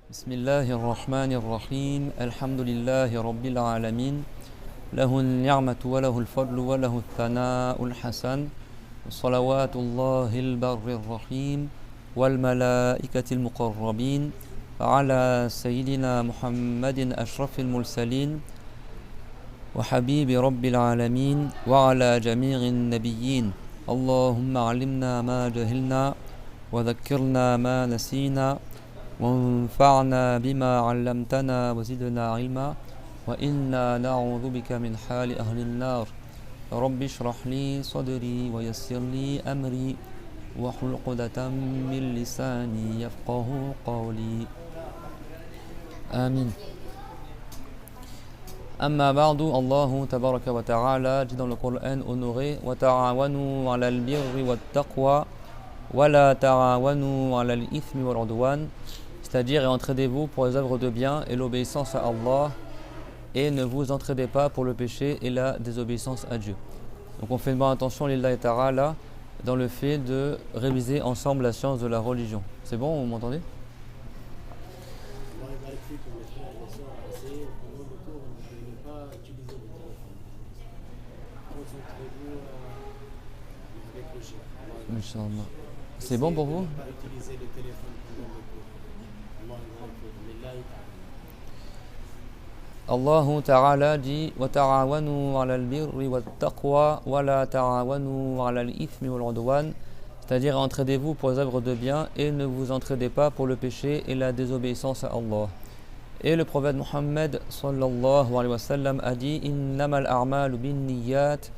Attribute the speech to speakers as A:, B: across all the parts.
A: بسم الله الرحمن الرحيم الحمد لله رب العالمين له النعمة وله الفضل وله الثناء الحسن صلوات الله البر الرحيم والملائكة المقربين على سيدنا محمد أشرف المرسلين وحبيب رب العالمين وعلى جميع النبيين اللهم علمنا ما جهلنا وذكرنا ما نسينا وانفعنا بما علمتنا وزدنا علما وإنا نعوذ بك من حال أهل النار رب اشرح لي صدري ويسر لي أمري واحلل عقدة من لساني يفقه قولي آمين. أما بعد الله تبارك وتعالى dit dans le Coran honoré وتعاونوا على البر والتقوى ولا تعاونوا على الإثم والعدوان, c'est-à-dire et entraidez-vous pour les œuvres de bien et l'obéissance à Allah, et ne vous entraidez pas pour le péché et la désobéissance à Dieu. Donc on fait une bonne attention lillahi ta'ala dans le fait de réviser ensemble la science de la religion. C'est bon, vous m'entendez? Inch'Allah. C'est bon pour vous? Allah Ta'ala dit وَتَعَاوَنُوا عَلَى الْبِرِّ وَالتَّقْوَى وَلَا تَعَاوَنُوا عَلَى الْإِثْمِ وَالْعُدْوَانِ, c'est-à-dire entraidez-vous pour les œuvres de bien et ne vous entraidez pas pour le péché et la désobéissance à Allah. Et le prophète Muhammad sallallahu alayhi wa sallam a dit إِنَّمَا الْأَعْمَالُ بِالنِّيَّاتِ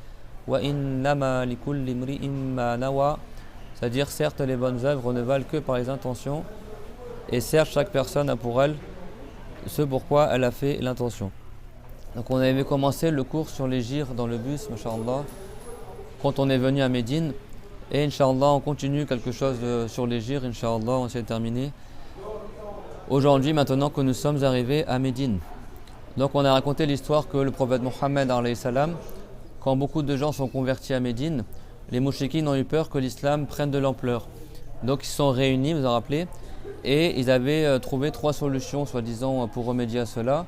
A: وَإِنَّمَا لِكُلِّ امْرِئٍ مَّا نَوَى, c'est-à-dire certes les bonnes œuvres ne valent que par les intentions, et certes chaque personne a pour elle ce pourquoi elle a fait l'intention. Donc on avait commencé le cours sur les gires dans le bus, masha'Allah, quand on est venu à Médine, et Inch'Allah on continue quelque chose sur les gires, Inch'Allah on s'est terminé aujourd'hui maintenant que nous sommes arrivés à Médine. Donc on a raconté l'histoire que le prophète Mohammed alayhi salam, quand beaucoup de gens sont convertis à Médine, les mouchriquines ont eu peur que l'islam prenne de l'ampleur. Donc ils se sont réunis, vous vous en rappelez, et ils avaient trouvé trois solutions soi-disant pour remédier à cela.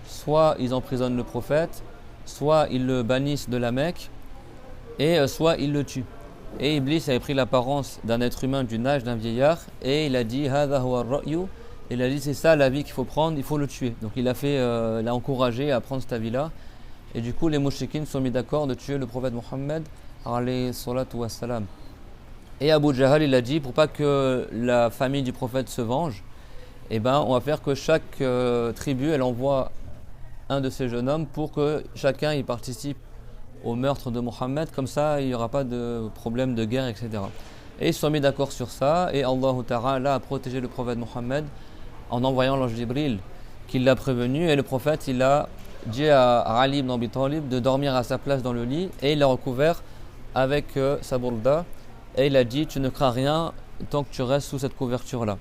A: Soit ils emprisonnent le prophète, soit ils le bannissent de la Mecque, et soit ils le tuent. Et Iblis avait pris l'apparence d'un être humain, d'une âge, d'un vieillard, et il a dit Hadha huwa ar-ra'yu, il a dit c'est ça la vie qu'il faut prendre, il faut le tuer. Donc il a encouragé à prendre cette avis-là, et du coup les mouchriquines se sont mis d'accord de tuer le prophète Mohammed alayhi salatu wassalam. Et Abu Jahal il a dit pour pas que la famille du prophète se venge, eh ben, on va faire que chaque tribu elle envoie un de ces jeunes hommes pour que chacun y participe au meurtre de Mohammed, comme ça il n'y aura pas de problème de guerre, etc. Et ils se sont mis d'accord sur ça, et Allah Ta'ala a protégé le prophète Mohammed en envoyant l'ange Jibril qui l'a prévenu, et le prophète il a dit à Ali ibn Abi Talib de dormir à sa place dans le lit, et il l'a recouvert avec sa bourda, et il a dit tu ne crains rien tant que tu restes sous cette couverture là.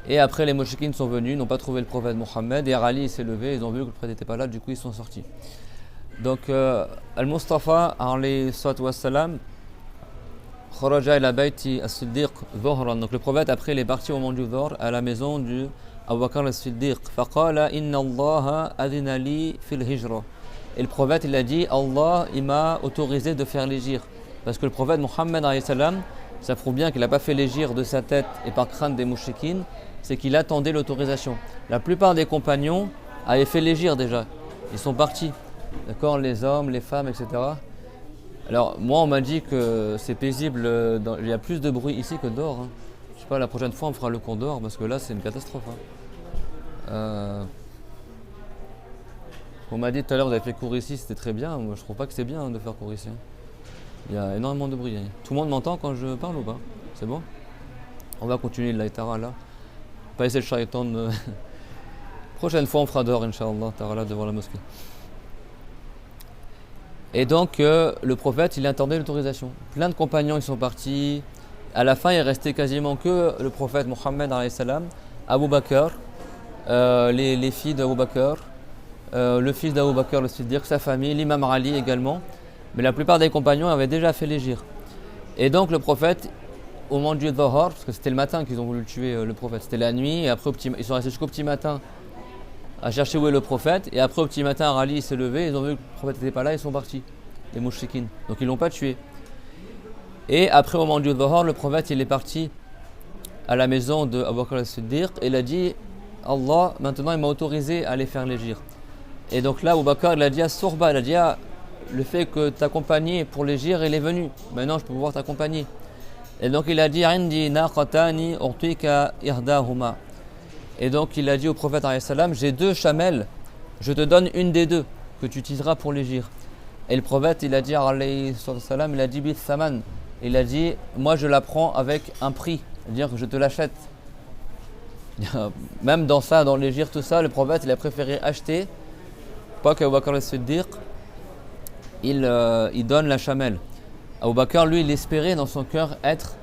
A: Et après les mouchriquines sont venus, n'ont pas trouvé le prophète Mohammed, et Ali s'est levé, ils ont vu que le prophète n'était pas là, du coup ils sont sortis. Donc Al-Mustafa alayhi salatu wassalam kharaja ila bayti as-Siddiq dhuhran, donc le prophète après il est parti au moment du dhuhr à la maison du Abu Bakr as-Siddiq, faqala inna Allah adina li fil hijra, et le prophète il a dit Allah il m'a autorisé de faire l'hijr, parce que le prophète Mohammed alayhi salam, ça prouve bien qu'il n'a pas fait l'hijr de sa tête et par crainte des mouchriquines, c'est qu'il attendait l'autorisation. La plupart des compagnons avaient fait l'hijr déjà, ils sont partis, d'accord, les hommes, les femmes, etc. Alors moi on m'a dit que c'est paisible, il y a plus de bruit ici que dehors, hein. Je sais pas, la prochaine fois on fera le cours dehors parce que là c'est une catastrophe, hein. On m'a dit tout à l'heure vous avez fait cours ici, c'était très bien, moi je trouve pas que c'est bien de faire cours ici. Il y a énormément de bruit, hein. Tout le monde m'entend quand je parle ou pas? C'est bon? On va continuer la ta'ala. Pas essayer le shaitan. Prochaine fois on fera dehors Inch'Allah ta'ala devant la mosquée. Et donc le prophète il attendait l'autorisation. Plein de compagnons ils sont partis. À la fin il restait quasiment que le prophète Mohammed alayhi salam, Abu Bakr, les filles d'Abu Bakr, le fils d'Abu Bakr le Siddiq, sa famille, l'imam Ali également. Mais la plupart des compagnons avaient déjà fait l'hijr. Et donc le prophète au moment du Dhuhr, parce que c'était le matin qu'ils ont voulu tuer le prophète, c'était la nuit, et après ils sont restés jusqu'au petit matin à chercher où est le prophète, et après au petit matin, Ali s'est levé, ils ont vu que le prophète n'était pas là, ils sont partis, les mouchriquines. Donc ils l'ont pas tué. Et après au moment du Dhuhr, le prophète il est parti à la maison de Abu Bakr as-Siddiq, et il a dit Allah, maintenant il m'a autorisé à aller faire l'égir. Et donc là, Abu Bakr il a dit à Sourba, il a dit le fait que t'accompagner pour l'égir, il est venu. Maintenant, je peux pouvoir t'accompagner. Et donc il a dit Indi naqatani urtika ihdahuma. Et donc il a dit au prophète alayhi salam, j'ai 2 chamelles, je te donne une des 2 que tu utiliseras pour l'égir. Et le prophète il a dit alayhi salam, il a dit bith saman. Il a dit moi je la prends avec un prix, c'est-à-dire que je te l'achète. Même dans ça, dans l'égir, tout ça, le prophète il a préféré acheter, pas qu'Abu Bakr as-Siddiq il donne la chamelle. Abu Bakr lui il espérait dans son cœur être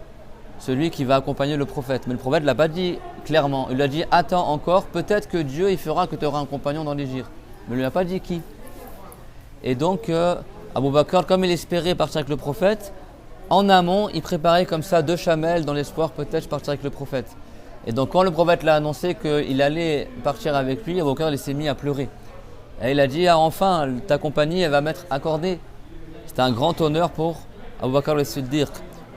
A: celui qui va accompagner le prophète, mais le prophète ne l'a pas dit clairement, il a dit attends encore, peut-être que Dieu il fera que tu auras un compagnon dans l'égir, mais il ne lui a pas dit qui. Et donc Abu Bakr, comme il espérait partir avec le prophète, en amont il préparait comme ça 2 chamelles dans l'espoir peut-être de partir avec le prophète. Et donc quand le prophète l'a annoncé qu'il allait partir avec lui, Abu Bakr il s'est mis à pleurer. Et il a dit enfin ta compagnie elle va m'être accordée. C'était un grand honneur pour Abu Bakr as-Siddiq,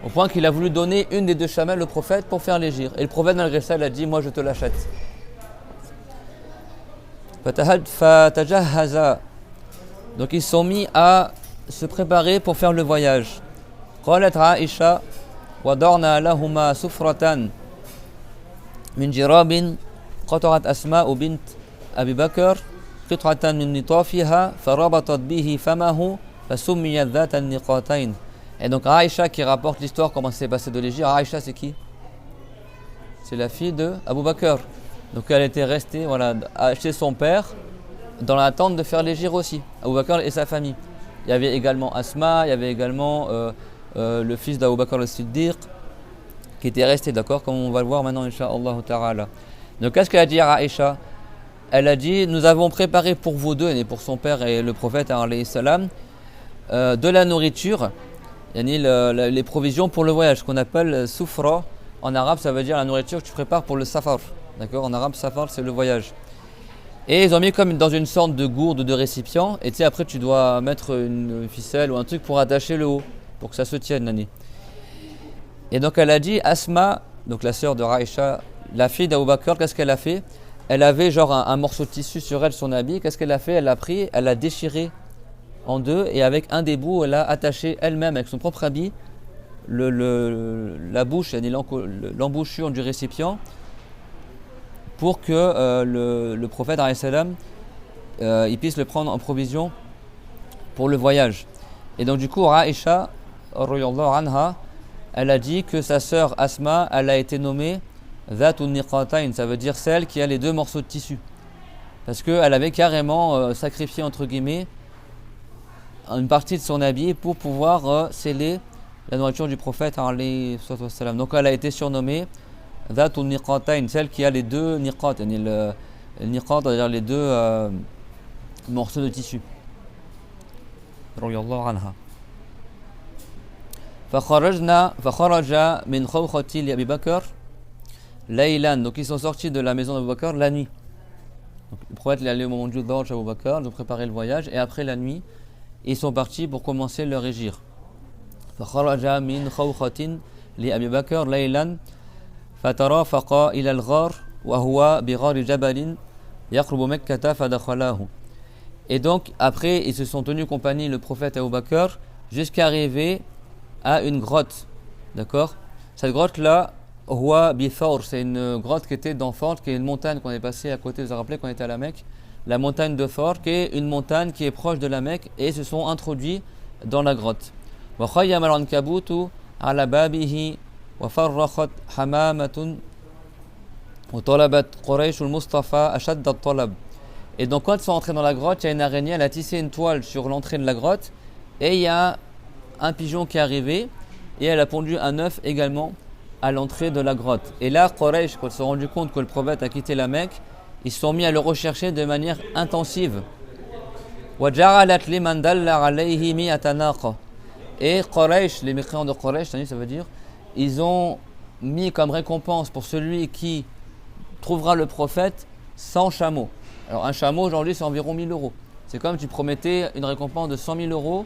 A: au point qu'il a voulu donner une des 2 chamelles au prophète pour faire l'égir. Et le prophète malgré ça il a dit moi je te l'achète. Fatajahaza. Donc ils sont mis à se préparer pour faire le voyage. قالت عائشة وضعنا لهما سفرة من جراب قطعت أسماء بنت أبي بكر قطعة من نطافها فربطت به فمه فسميت ذات النقاطين. Et donc Aïcha qui rapporte l'histoire comment s'est passé de l'égir. Aïcha c'est qui? C'est la fille de Abu Bakr. Donc elle était restée chez son père dans l'attente de faire l'égir aussi, Abu Bakr et sa famille. Il y avait également Asma, il y avait également le fils d'Abu Bakr as-Siddiq qui était resté, d'accord, comme on va le voir maintenant incha'Allah ta'ala. Donc qu'est-ce qu'elle a dit à Aïcha? Elle a dit nous avons préparé pour vous 2 et pour son père et le prophète alayhi salam de la nourriture, les provisions pour le voyage qu'on appelle soufra. En arabe ça veut dire la nourriture que tu prépares pour le safar, d'accord, en arabe safar c'est le voyage. Et ils ont mis comme dans une sorte de gourde de récipient, et tu sais après tu dois mettre une ficelle ou un truc pour attacher le haut pour que ça se tienne, Nani. Et donc elle a dit Asma, donc la sœur de Aïcha, la fille d'Abu Bakr, qu'est-ce qu'elle a fait? Elle avait genre un morceau de tissu sur elle, son habit. Qu'est-ce qu'elle a fait? Elle l'a pris, elle l'a déchiré en 2 et avec un des bouts elle a attaché elle-même avec son propre habit la bouche, l'embouchure du récipient pour que le prophète alayhi salam il puisse le prendre en provision pour le voyage. Et donc du coup Aïcha radhiyallahu anha, elle a dit que sa sœur Asma elle a été nommée Zatun Niqatain, ça veut dire celle qui a les 2 morceaux de tissu, parce qu'elle avait carrément sacrifié entre guillemets une partie de son habit pour pouvoir sceller la nourriture du prophète alayhi salam. Donc elle a été surnommée Zatun Niqatain, celle qui a les 2 niqat, le niqat c'est-à-dire les 2 morceaux de tissu. radhiyallahu anha. فخرج من خوخة لأبي بكر ليلا. Donc ils sont sortis de la maison d'Abu Bakr la nuit. Donc, le prophète est allé au moment du Dhuhr chez Abu Bakr, ils ont préparé le voyage et après la nuit ils sont partis pour commencer leur égir. فخرج من خوخة لأبي بكر ليلا فترافق إلى الغار وهو بغار جبل يقرب مكة فدخلاه. Et donc après ils se sont tenus compagnie le prophète Abu Bakr jusqu'à arriver à une grotte, d'accord. Cette grotte là, Huwa bi Thawr, c'est une grotte qui était dans Thawr, qui est une montagne qu'on est passé à côté, vous vous rappelez quand on était à la Mecque, la montagne de Thawr, qui est une montagne qui est proche de la Mecque, et ils se sont introduits dans la grotte. Wa khayyama al-ankabutu ala babihi wa farrakhat hamamatun wa talabat Quraysh al-Mustafa ashad at-talab. Et donc quand ils sont entrés dans la grotte, il y a une araignée, elle a tissé une toile sur l'entrée de la grotte, et il y a un pigeon qui est arrivé et elle a pondu un œuf également à l'entrée de la grotte. Et là, Quraysh, quand ils se sont rendus compte que le prophète a quitté la Mecque, ils se sont mis à le rechercher de manière intensive. Et Quraysh, les mécréants de Quraysh, ça veut dire, ils ont mis comme récompense pour celui qui trouvera le prophète 100 chameaux. Alors un chameau aujourd'hui c'est environ 1000 euros. C'est comme tu promettais une récompense de 100 000 euros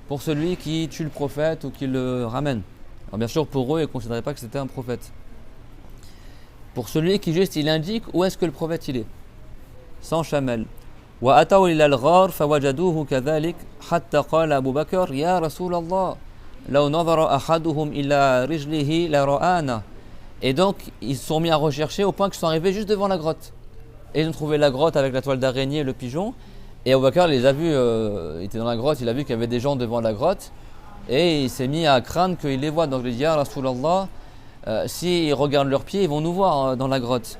A: pour celui qui tue le prophète ou qui le ramène. Alors bien sûr pour eux ils ne considéraient pas que c'était un prophète. Pour celui qui juste il indique où est-ce que le prophète il est. 100 chamels. وأتوا إلى الغار فوجدوه كذلك حتى قال أبو بكر يا رسول الله لو نظر أحدهم إلى رجله لرآنا. Et donc ils se sont mis à rechercher au point qu'ils sont arrivés juste devant la grotte. Et ils ont trouvé la grotte avec la toile d'araignée et le pigeon. Et Abu Bakr les a vus, il était dans la grotte, il a vu qu'il y avait des gens devant la grotte. Et il s'est mis à craindre qu'ils les voient. Donc il dit Ya Rasulallah, s'ils regardent leurs pieds, ils vont nous voir dans la grotte.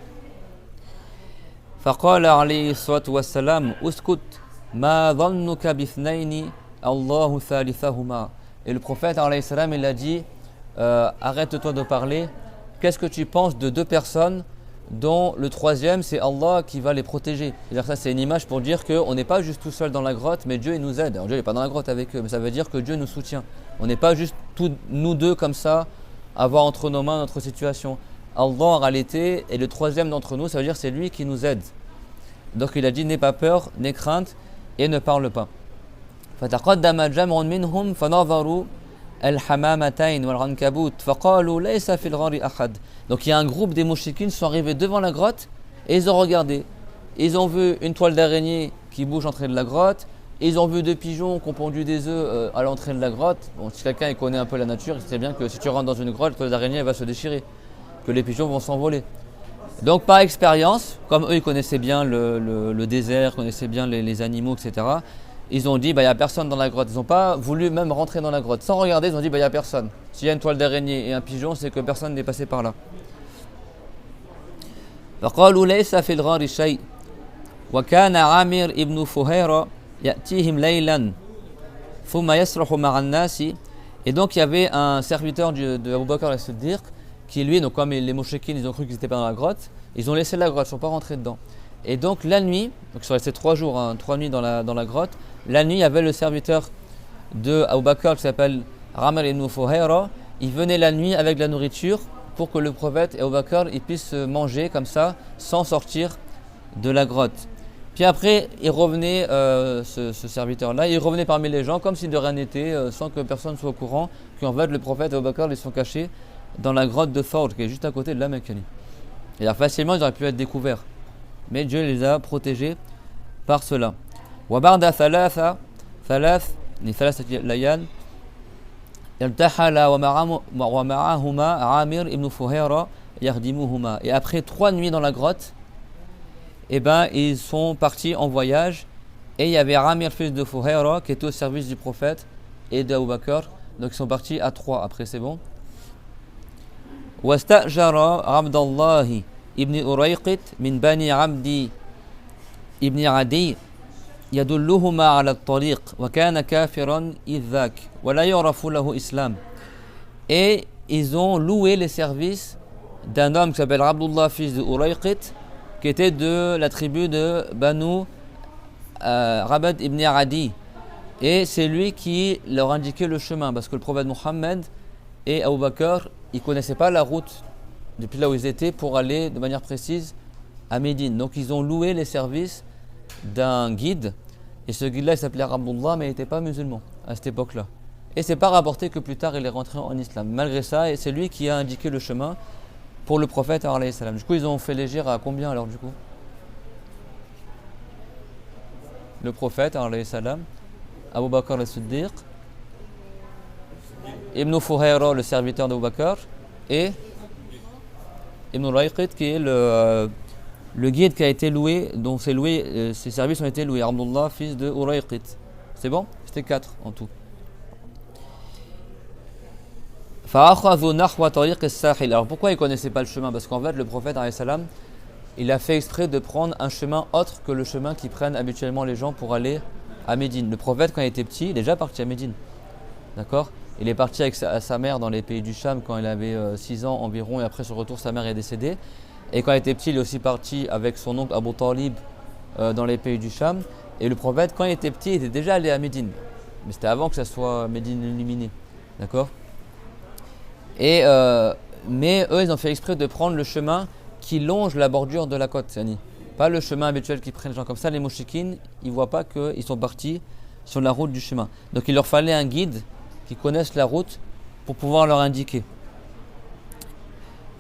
A: فقال عليه الصلاة والسلام اسكت ما ظنك باثنين الله ثالثهما. Et le prophète alayhi salam il a dit arrête-toi de parler, qu'est-ce que tu penses de deux personnes dont le troisième c'est Allah qui va les protéger. C'est-à-dire ça c'est une image pour dire qu'on n'est pas juste tout seul dans la grotte mais Dieu il nous aide. Alors Dieu n'est pas dans la grotte avec eux mais ça veut dire que Dieu nous soutient. On n'est pas juste nous deux comme ça à avoir entre nos mains notre situation. Allah en réalité est le troisième d'entre nous, ça veut dire c'est lui qui nous aide. Donc il a dit n'aie pas peur, n'aie crainte et ne parle pas. فتقدم جمع منهم فنظروا الحمامتين والعنكبوت فقالوا ليس في الغار أحد. Donc il y a un groupe des mouchikines qui sont arrivés devant la grotte et ils ont regardé. Ils ont vu une toile d'araignée qui bouge à l'entrée de la grotte. Ils ont vu deux pigeons qui ont pondu des œufs à l'entrée de la grotte. Bon, si quelqu'un il connaît un peu la nature, il sait bien que si tu rentres dans une grotte, la toile d'araignée elle va se déchirer, que les pigeons vont s'envoler. Donc par expérience, comme eux ils connaissaient bien le désert, connaissaient bien les animaux, etc. Ils ont dit il n'y a personne dans la grotte. Ils n'ont pas voulu même rentrer dans la grotte. Sans regarder, ils ont dit il n'y a personne. S'il y a une toile d'araignée et un pigeon, c'est que personne n'est passé par là. فقالوا ليس في الغار شيء وكان عامر ابن فهيرة يأتيهم ليلا ثم يسرح مع الناس. Et donc il y avait un serviteur de Abu Bakr al-Siddiq qui lui, donc comme les mouchekines, ils ont cru qu'ils n'étaient pas dans la grotte, ils ont laissé la grotte, ils ne sont pas rentrés dedans. Et donc la nuit, donc ils sont restés 3 jours, 3 nuits dans la grotte, la nuit il y avait le serviteur de Abu Bakr qui s'appelle Amir ibn Fuhayra, il venait la nuit avec de la nourriture pour que le prophète et Abu Bakr ils puissent manger comme ça sans sortir de la grotte. Puis après il revenait, ce serviteur-là, il revenait parmi les gens comme si de rien n'était, sans que personne soit au courant qu'en fait le prophète et Abu Bakr ils sont cachés dans la grotte de Thawr qui est juste à côté de la Mecque. Et là, facilement ils auraient pu être découverts. Mais Dieu les a protégés par cela. وبعد ثلاث ليال ارتحل ومعهما عامر ابن فهيرة يخدمهما. Et après 3 nuits dans la grotte, ils sont partis en voyage et il y avait Amir fils de Fuhayra qui était au service du prophète et d'Abu Bakr. Donc ils sont partis à 3 après, c'est bon. واستأجر عبد الله ابن أريقط من بني عبد ابن عدي يدلهما على الطريق وكان كافرا إذ ذاك ولا يعرف له إسلام. Et ils ont loué les services d'un homme qui s'appelle Abdullah fils de Urayqit qui était de la tribu de Banu Rabad ibn Adi. Et c'est lui qui leur indiquait le chemin parce que le prophète Mohammed et Abu Bakr ils ne connaissaient pas la route depuis là où ils étaient pour aller de manière précise à Médine. Donc ils ont loué les services d'un guide et ce guide-là il s'appelait Abdullah mais il n'était pas musulman à cette époque-là. Et c'est pas rapporté que plus tard il est rentré en islam. Malgré ça, et c'est lui qui a indiqué le chemin pour le prophète alayhi salam. Du coup ils ont fait légère à combien alors du coup? Le prophète alayhi salam, Abu Bakr al-Siddiq, Ibn Fuhayra, le serviteur d'Abu Bakr, et Ibn Urayqit qui est le guide qui a été loué, dont ses services ont été loués, Abdullah fils de Urayqit. C'est bon? C'était 4 en tout. Alors pourquoi ils ne connaissaient pas le chemin? Parce qu'en fait le prophète alayhi salam, il a fait exprès de prendre un chemin autre que le chemin qu'ils prennent habituellement les gens pour aller à Médine. Le prophète quand il était petit, il est déjà parti à Médine. D'accord? Il est parti avec sa mère dans les pays du Cham quand il avait 6 ans environ et après son retour sa mère est décédée. Et quand il était petit il est aussi parti avec son oncle Abu Talib dans les pays du Cham. Et le prophète quand il était petit il était déjà allé à Médine. Mais c'était avant que ça soit Médine illuminée. D'accord? Mais eux, ils ont fait exprès de prendre le chemin qui longe la bordure de la côte, yani. Pas le chemin habituel qu'ils prennent les gens comme ça. Les mouchikines, ils ne voient pas qu'ils sont partis sur la route du chemin. Donc il leur fallait un guide qui connaisse la route pour pouvoir leur indiquer.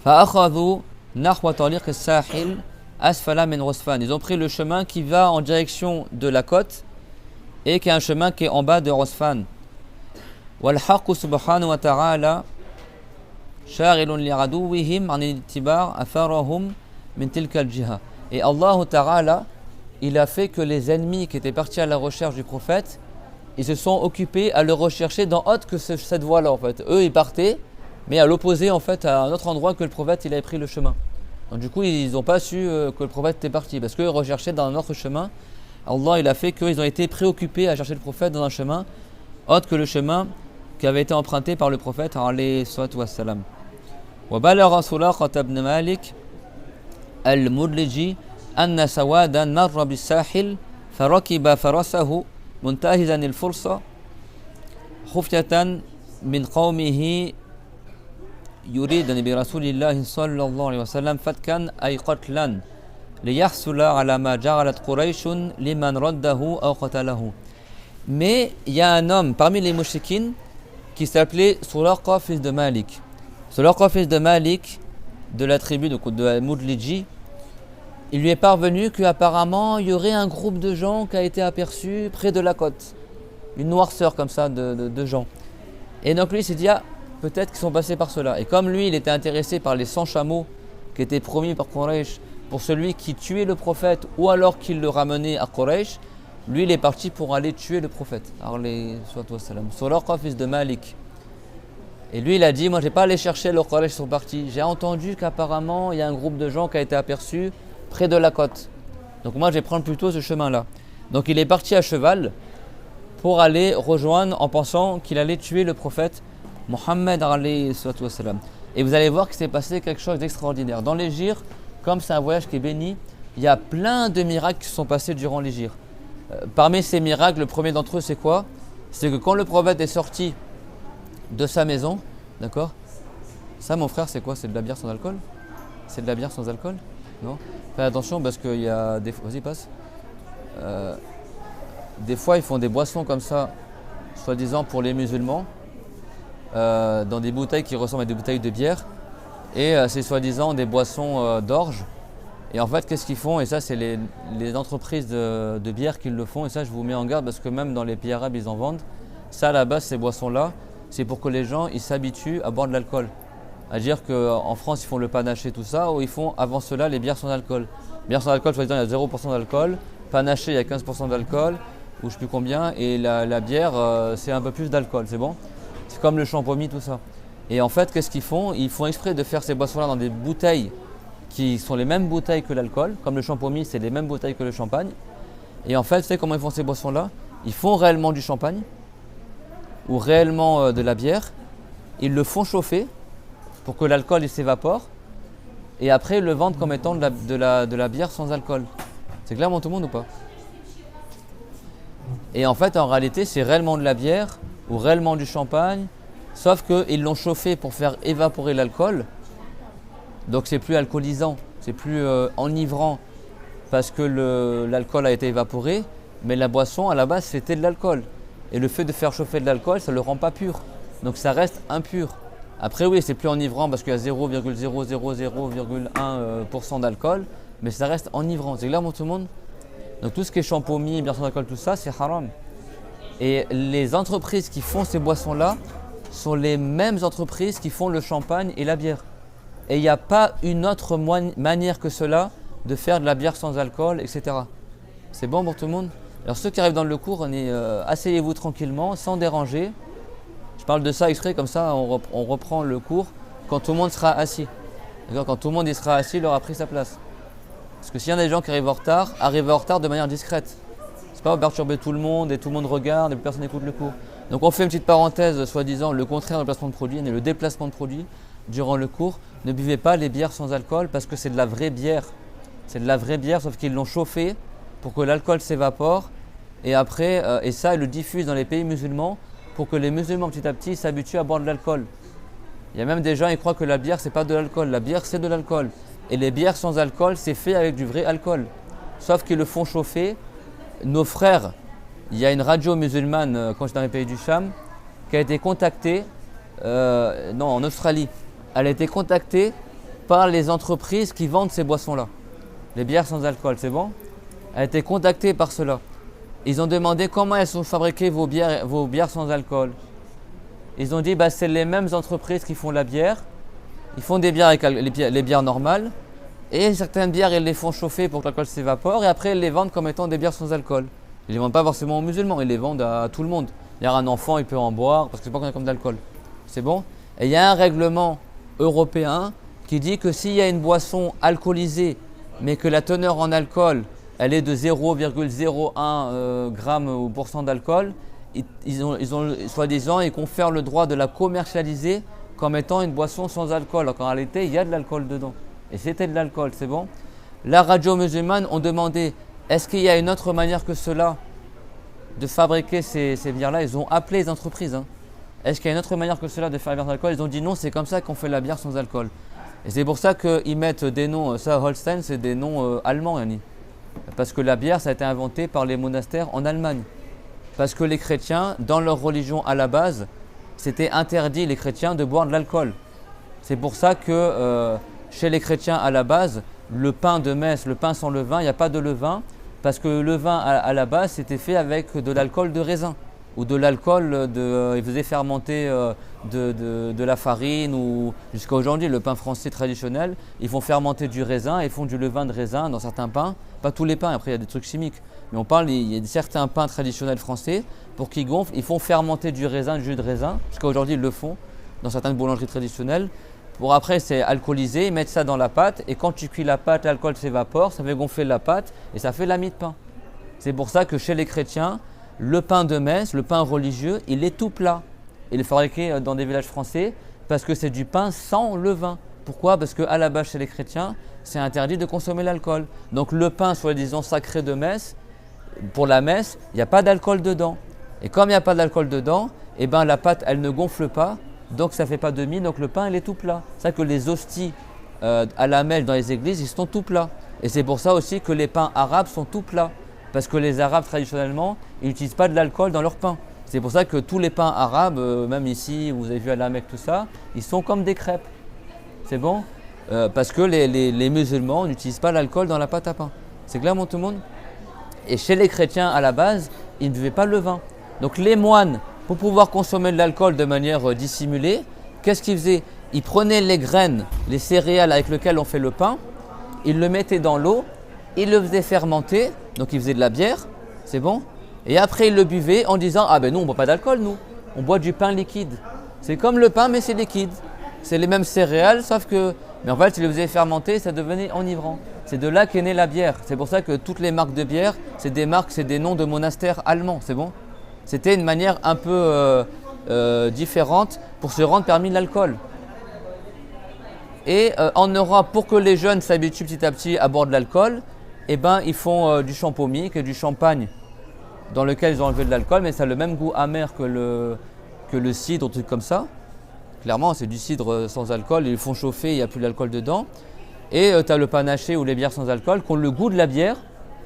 A: فأخذوا نحو طريق الساحل أسفل من غصفان. Ils ont pris le chemin qui va en direction de la côte et qui est un chemin qui est en bas de Rosfan. والحق سبحانه وتعالى شاغل لعدوهم عن اتباع أثرهم من تلك الجهة. Et Allah Ta'ala, il a fait que les ennemis qui étaient partis à la recherche du prophète, ils se sont occupés à le rechercher dans autre que cette voie-là en fait. Eux ils partaient, mais à l'opposé en fait, à un autre endroit que le prophète il avait pris le chemin. Donc du coup ils n'ont pas su que le prophète était parti, parce qu'eux recherchaient dans un autre chemin. Allah il a fait qu'ils ont été préoccupés à chercher le prophète dans un chemin autre que le chemin qui avait été emprunté par le prophète alayhi salatu wassalam. وبلغ سراقة بن مالك المدلجي أن سوادا مر بالساحل فركب فرسه منتهزا الفرصة خفية من قومه يريد برسول الله صلى الله عليه وسلم فتكا أي قتلا ليحصل على ما جعلت قريش لمن رده أو قتله. Mais il y a un homme parmi les mouchikines qui s'appelait Suraqa fils de Malik. Suraqa fils de Malik de la tribu de Mudliji, il lui est parvenu qu'apparemment il y aurait un groupe de gens qui a été aperçu près de la côte, une noirceur comme ça de gens. Et donc lui il s'est dit, ah, peut-être qu'ils sont passés par cela. Et comme lui il était intéressé par les 100 chameaux qui étaient promis par Quraysh pour celui qui tuait le prophète ou alors qu'il le ramenait à Quraysh, lui il est parti pour aller tuer le prophète. Suraqa fils de Malik. Et lui il a dit, moi je n'ai pas allé chercher le Quraysh sont partis, j'ai entendu qu'apparemment il y a un groupe de gens qui a été aperçu près de la côte. Donc moi je vais prendre plutôt ce chemin-là. Donc il est parti à cheval pour aller rejoindre en pensant qu'il allait tuer le prophète Mohammed alayhi salatu wassalam. Et vous allez voir qu'il s'est passé quelque chose d'extraordinaire. Dans l'Hégire, comme c'est un voyage qui est béni, il y a plein de miracles qui se sont passés durant l'Hégire. Parmi ces miracles, le premier d'entre eux c'est quoi? C'est que quand le prophète est sorti de sa maison, d'accord? Ça mon frère c'est quoi? C'est de la bière sans alcool? C'est de la bière sans alcool? Non? Fais attention parce qu'il y a des fois, vas-y passe. Des fois ils font des boissons comme ça, soi-disant pour les musulmans, dans des bouteilles qui ressemblent à des bouteilles de bière, et c'est soi-disant des boissons d'orge. Et en fait qu'est-ce qu'ils font? Et ça c'est les entreprises de bière qui le font, et ça je vous mets en garde parce que même dans les pays arabes ils en vendent. Ça à la base, ces boissons-là, c'est pour que les gens ils s'habituent à boire de l'alcool. À dire qu'en France ils font le panaché tout ça, ou ils font avant cela les bières sans alcool. Bière sans alcool, soi-disant il y a 0% d'alcool, panaché il y a 15% d'alcool, ou je sais plus combien, et la bière c'est un peu plus d'alcool, c'est bon? C'est comme le champomis, tout ça. Et en fait qu'est-ce qu'ils font? Ils font exprès de faire ces boissons-là dans des bouteilles qui sont les mêmes bouteilles que l'alcool, comme le champomis c'est les mêmes bouteilles que le champagne. Et en fait, tu sais comment ils font ces boissons-là? Ils font réellement du champagne, ou réellement de la bière, ils le font chauffer pour que l'alcool il s'évapore, et après ils le vendent comme étant de la bière sans alcool. C'est clair pour tout le monde ou pas? Et en fait en réalité c'est réellement de la bière ou réellement du champagne, sauf qu'ils l'ont chauffé pour faire évaporer l'alcool, donc c'est plus alcoolisant, c'est plus enivrant parce que l'alcool a été évaporé, mais la boisson à la base c'était de l'alcool. Et le fait de faire chauffer de l'alcool, ça ne le rend pas pur. Donc ça reste impur. Après oui, c'est plus enivrant parce qu'il y a 0,000,1% d'alcool, mais ça reste enivrant. C'est clair pour tout le monde? Donc tout ce qui est champomis, bière sans alcool, tout ça, c'est haram. Et les entreprises qui font ces boissons-là sont les mêmes entreprises qui font le champagne et la bière. Et il n'y a pas une autre manière que cela de faire de la bière sans alcool, etc. C'est bon pour tout le monde? Alors ceux qui arrivent dans le cours, asseyez-vous tranquillement, sans déranger. Je parle de ça exprès, comme ça on reprend le cours quand tout le monde sera assis. Quand tout le monde y sera assis, il aura pris sa place. Parce que s'il y en a des gens qui arrivent en retard de manière discrète. C'est pas perturber tout le monde et tout le monde regarde et personne n'écoute le cours. Donc on fait une petite parenthèse, soi-disant le contraire du placement de produit, le déplacement de produit durant le cours. Ne buvez pas les bières sans alcool parce que c'est de la vraie bière. C'est de la vraie bière sauf qu'ils l'ont chauffée pour que l'alcool s'évapore, et après, et ça ils le diffusent dans les pays musulmans pour que les musulmans petit à petit s'habituent à boire de l'alcool. Il y a même des gens qui croient que la bière, c'est pas de l'alcool. La bière, c'est de l'alcool. Et les bières sans alcool, c'est fait avec du vrai alcool. Sauf qu'ils le font chauffer. Nos frères, il y a une radio musulmane, quand j'étais dans les pays du Cham, qui a été contactée, en Australie. Elle a été contactée par les entreprises qui vendent ces boissons-là. Les bières sans alcool, c'est bon? Elle a été contactée par cela. Ils ont demandé comment elles sont fabriquées vos bières sans alcool. Ils ont dit c'est les mêmes entreprises qui font la bière. Ils font des bières avec les bières normales. Et certaines bières, ils les font chauffer pour que l'alcool s'évapore. Et après, ils les vendent comme étant des bières sans alcool. Ils ne les vendent pas forcément aux musulmans, ils les vendent à tout le monde. Il y a un enfant, il peut en boire parce que c'est pas comme d'alcool. C'est bon? Et il y a un règlement européen qui dit que s'il y a une boisson alcoolisée, mais que la teneur en alcool, elle est de 0,01 g ou % d'alcool, ils ont soi-disant, ils confèrent le droit de la commercialiser comme étant une boisson sans alcool. Alors qu'en réalité, il y a de l'alcool dedans. Et c'était de l'alcool, c'est bon? La radio musulmane ont demandé, est-ce qu'il y a une autre manière que cela de fabriquer ces bières-là? Ils ont appelé les entreprises. Est-ce qu'il y a une autre manière que cela de faire la bière sans alcool? Ils ont dit non, c'est comme ça qu'on fait la bière sans alcool. Et c'est pour ça qu'ils mettent des noms, ça Holstein, c'est des noms allemands, Yanni. Parce que la bière, ça a été inventé par les monastères en Allemagne. Parce que les chrétiens, dans leur religion à la base, c'était interdit, les chrétiens, de boire de l'alcool. C'est pour ça que chez les chrétiens à la base, le pain de messe, le pain sans levain, il n'y a pas de levain, parce que le vin à la base, c'était fait avec de l'alcool de raisin. Ou de l'alcool, ils faisaient fermenter de la farine, ou jusqu'à aujourd'hui, le pain français traditionnel, ils font fermenter du raisin, ils font du levain de raisin dans certains pains, pas tous les pains, après il y a des trucs chimiques, mais on parle, il y a certains pains traditionnels français, pour qu'ils gonflent, ils font fermenter du raisin, du jus de raisin, jusqu'à aujourd'hui ils le font dans certaines boulangeries traditionnelles, pour après c'est alcoolisé, ils mettent ça dans la pâte, et quand tu cuis la pâte, l'alcool s'évapore, ça fait gonfler la pâte, et ça fait la mie de pain. C'est pour ça que chez les chrétiens, le pain de messe, le pain religieux, il est tout plat. Il est fabriqué dans des villages français parce que c'est du pain sans levain. Pourquoi? Parce qu'à la base, chez les chrétiens, c'est interdit de consommer l'alcool. Donc le pain, soi-disant sacré de messe, pour la messe, il n'y a pas d'alcool dedans. Et comme il n'y a pas d'alcool dedans, la pâte, elle ne gonfle pas, donc ça ne fait pas de mie, donc le pain, il est tout plat. C'est ça que les hosties à la messe dans les églises, ils sont tout plats. Et c'est pour ça aussi que les pains arabes sont tout plats. Parce que les Arabes, traditionnellement, ils n'utilisent pas de l'alcool dans leur pain. C'est pour ça que tous les pains arabes, même ici, vous avez vu à la Mecque, tout ça, ils sont comme des crêpes. C'est bon? Parce que les musulmans n'utilisent pas l'alcool dans la pâte à pain. C'est clair, tout le monde? Et chez les chrétiens, à la base, ils ne buvaient pas le vin. Donc les moines, pour pouvoir consommer de l'alcool de manière dissimulée, qu'est-ce qu'ils faisaient? Ils prenaient les graines, les céréales avec lesquelles on fait le pain, ils le mettaient dans l'eau, ils le faisaient fermenter, donc ils faisaient de la bière, c'est bon? Et après ils le buvaient en disant, ah ben nous on ne boit pas d'alcool, nous, on boit du pain liquide. C'est comme le pain mais c'est liquide. C'est les mêmes céréales, sauf que, mais en fait ils le faisaient fermenter, ça devenait enivrant. C'est de là qu'est née la bière. C'est pour ça que toutes les marques de bière, c'est des marques, c'est des noms de monastères allemands, c'est bon? C'était une manière un peu différente pour se rendre parmi l'alcool. Et en Europe, pour que les jeunes s'habituent petit à petit à boire de l'alcool, ils font du champomy, du champagne dans lequel ils ont enlevé de l'alcool, mais ça a le même goût amer que le cidre, truc comme ça. Clairement, c'est du cidre sans alcool, ils le font chauffer, il n'y a plus d'alcool dedans. Et tu as le panaché ou les bières sans alcool qui ont le goût de la bière,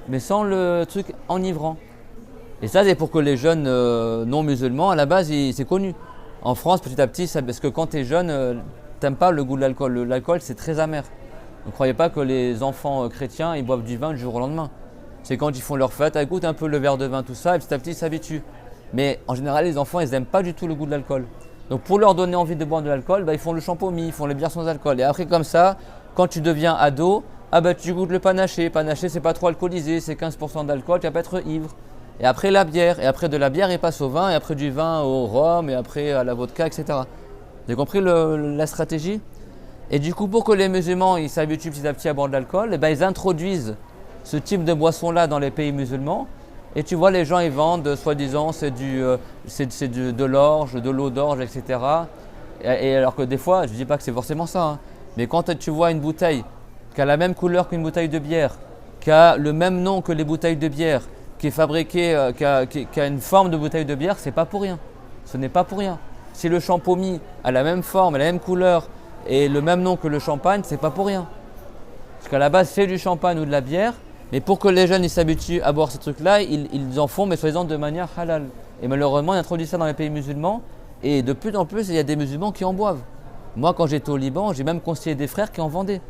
A: mais sans le truc enivrant. Et ça, c'est pour que les jeunes non musulmans, à la base, c'est connu. En France, petit à petit, parce que quand tu es jeune, t'aimes pas le goût de l'alcool. L'alcool, c'est très amer. Ne croyez pas que les enfants chrétiens, ils boivent du vin du jour au lendemain. C'est quand ils font leur fête, ils goûtent un peu le verre de vin, tout ça, et petit à petit, ils s'habituent. Mais en général, les enfants, ils n'aiment pas du tout le goût de l'alcool. Donc pour leur donner envie de boire de l'alcool, ils font le champomy, ils font les bières sans alcool. Et après, comme ça, quand tu deviens ado, tu goûtes le panaché. Panaché, c'est pas trop alcoolisé, c'est 15% d'alcool, tu vas pas être ivre. Et après la bière, et après de la bière, ils passent au vin, et après du vin au rhum, et après à la vodka, etc. Vous avez compris la stratégie? Et du coup, pour que les musulmans ils s'habituent petit à petit à boire de l'alcool, ils introduisent ce type de boisson-là dans les pays musulmans. Et tu vois, les gens ils vendent, soi-disant, c'est de l'orge, de l'eau d'orge, etc. Et alors que des fois, je ne dis pas que c'est forcément ça, mais quand tu vois une bouteille qui a la même couleur qu'une bouteille de bière, qui a le même nom que les bouteilles de bière, qui est fabriquée, qui a une forme de bouteille de bière, c'est pas pour rien. Ce n'est pas pour rien. Si le champomis a la même forme, la même couleur et le même nom que le champagne, c'est pas pour rien. Parce qu'à la base, c'est du champagne ou de la bière, mais pour que les jeunes ils s'habituent à boire ce truc-là, ils en font, mais soi-disant de manière halal. Et malheureusement, on introduit ça dans les pays musulmans, et de plus en plus, il y a des musulmans qui en boivent. Moi, quand j'étais au Liban, j'ai même conseillé des frères qui en vendaient.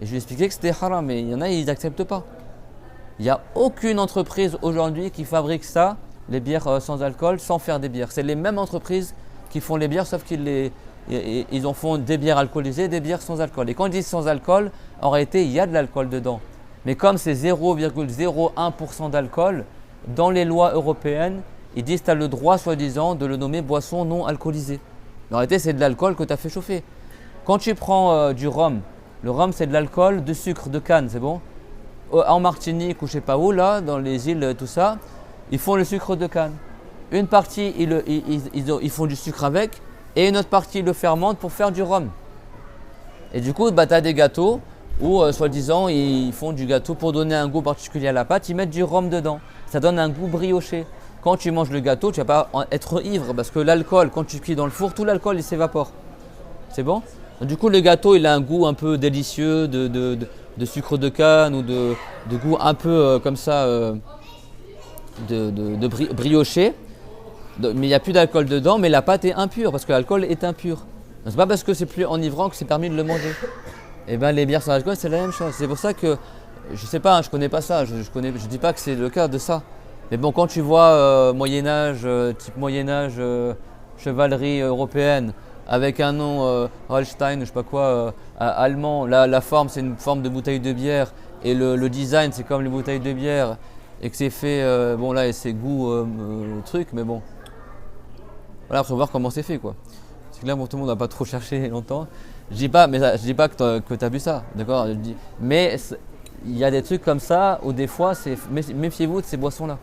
A: Et je lui ai expliqué que c'était haram, mais il y en a, ils n'acceptent pas. Il n'y a aucune entreprise aujourd'hui qui fabrique ça, les bières sans alcool, sans faire des bières. C'est les mêmes entreprises qui font les bières, sauf ils en font des bières alcoolisées et des bières sans alcool. Et quand ils disent sans alcool, en réalité, il y a de l'alcool dedans. Mais comme c'est 0,01% d'alcool, dans les lois européennes, ils disent que tu as le droit, soi-disant, de le nommer boisson non alcoolisée. En réalité, c'est de l'alcool que tu as fait chauffer. Quand tu prends du rhum, le rhum, c'est de l'alcool, de sucre, de canne, c'est bon? En Martinique ou je sais pas où, là, dans les îles, tout ça, ils font le sucre de canne. Une partie, ils font du sucre avec, et une autre partie, ils le fermentent pour faire du rhum. Et du coup, bah, tu as des gâteaux où, soi-disant, ils font du gâteau pour donner un goût particulier à la pâte, ils mettent du rhum dedans. Ça donne un goût brioché. Quand tu manges le gâteau, tu ne vas pas être ivre parce que l'alcool, quand tu cuis dans le four, tout l'alcool il s'évapore. C'est bon? Donc, du coup, le gâteau il a un goût un peu délicieux de sucre de canne ou de goût un peu comme ça brioché. Mais il n'y a plus d'alcool dedans, mais la pâte est impure parce que l'alcool est impur. Ce n'est pas parce que c'est plus enivrant que c'est permis de le manger. Et bien les bières sans alcool c'est la même chose. C'est pour ça que je sais pas, je connais pas ça. Je dis pas que c'est le cas de ça. Mais bon, quand tu vois Moyen-Âge, type Moyen-Âge, chevalerie européenne, avec un nom Holstein, je sais pas quoi, allemand, la forme c'est une forme de bouteille de bière et le design c'est comme les bouteilles de bière et que c'est fait, bon là et c'est goût truc, mais bon. Voilà, il faut voir comment c'est fait quoi. C'est que là, bon, tout le monde n'a pas trop cherché longtemps. Je dis pas que tu as vu ça, d'accord? Mais il y a des trucs comme ça où des fois, méfiez-vous de ces boissons-là.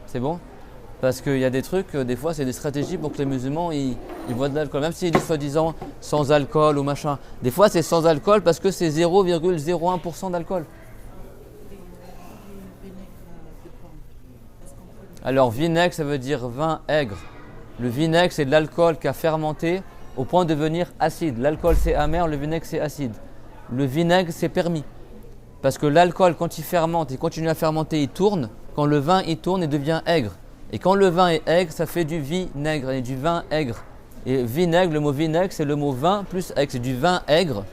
A: C'est bon? Parce qu'il y a des trucs, des fois, c'est des stratégies pour que les musulmans ils boivent de l'alcool. Même s'ils disent soi-disant sans alcool ou machin. Des fois, c'est sans alcool parce que c'est 0,01% d'alcool. Alors, vinaigre, ça veut dire vin aigre. Le vinaigre, c'est de l'alcool qui a fermenté au point de devenir acide. L'alcool, c'est amer, le vinaigre, c'est acide. Le vinaigre, c'est permis. Parce que l'alcool, quand il fermente et continue à fermenter, il tourne. Quand le vin, il tourne, il devient aigre. Et quand le vin est aigre, ça fait du vinaigre et du vin aigre. Et vinaigre, le mot vinaigre, c'est le mot vin plus aigre. C'est du vin aigre.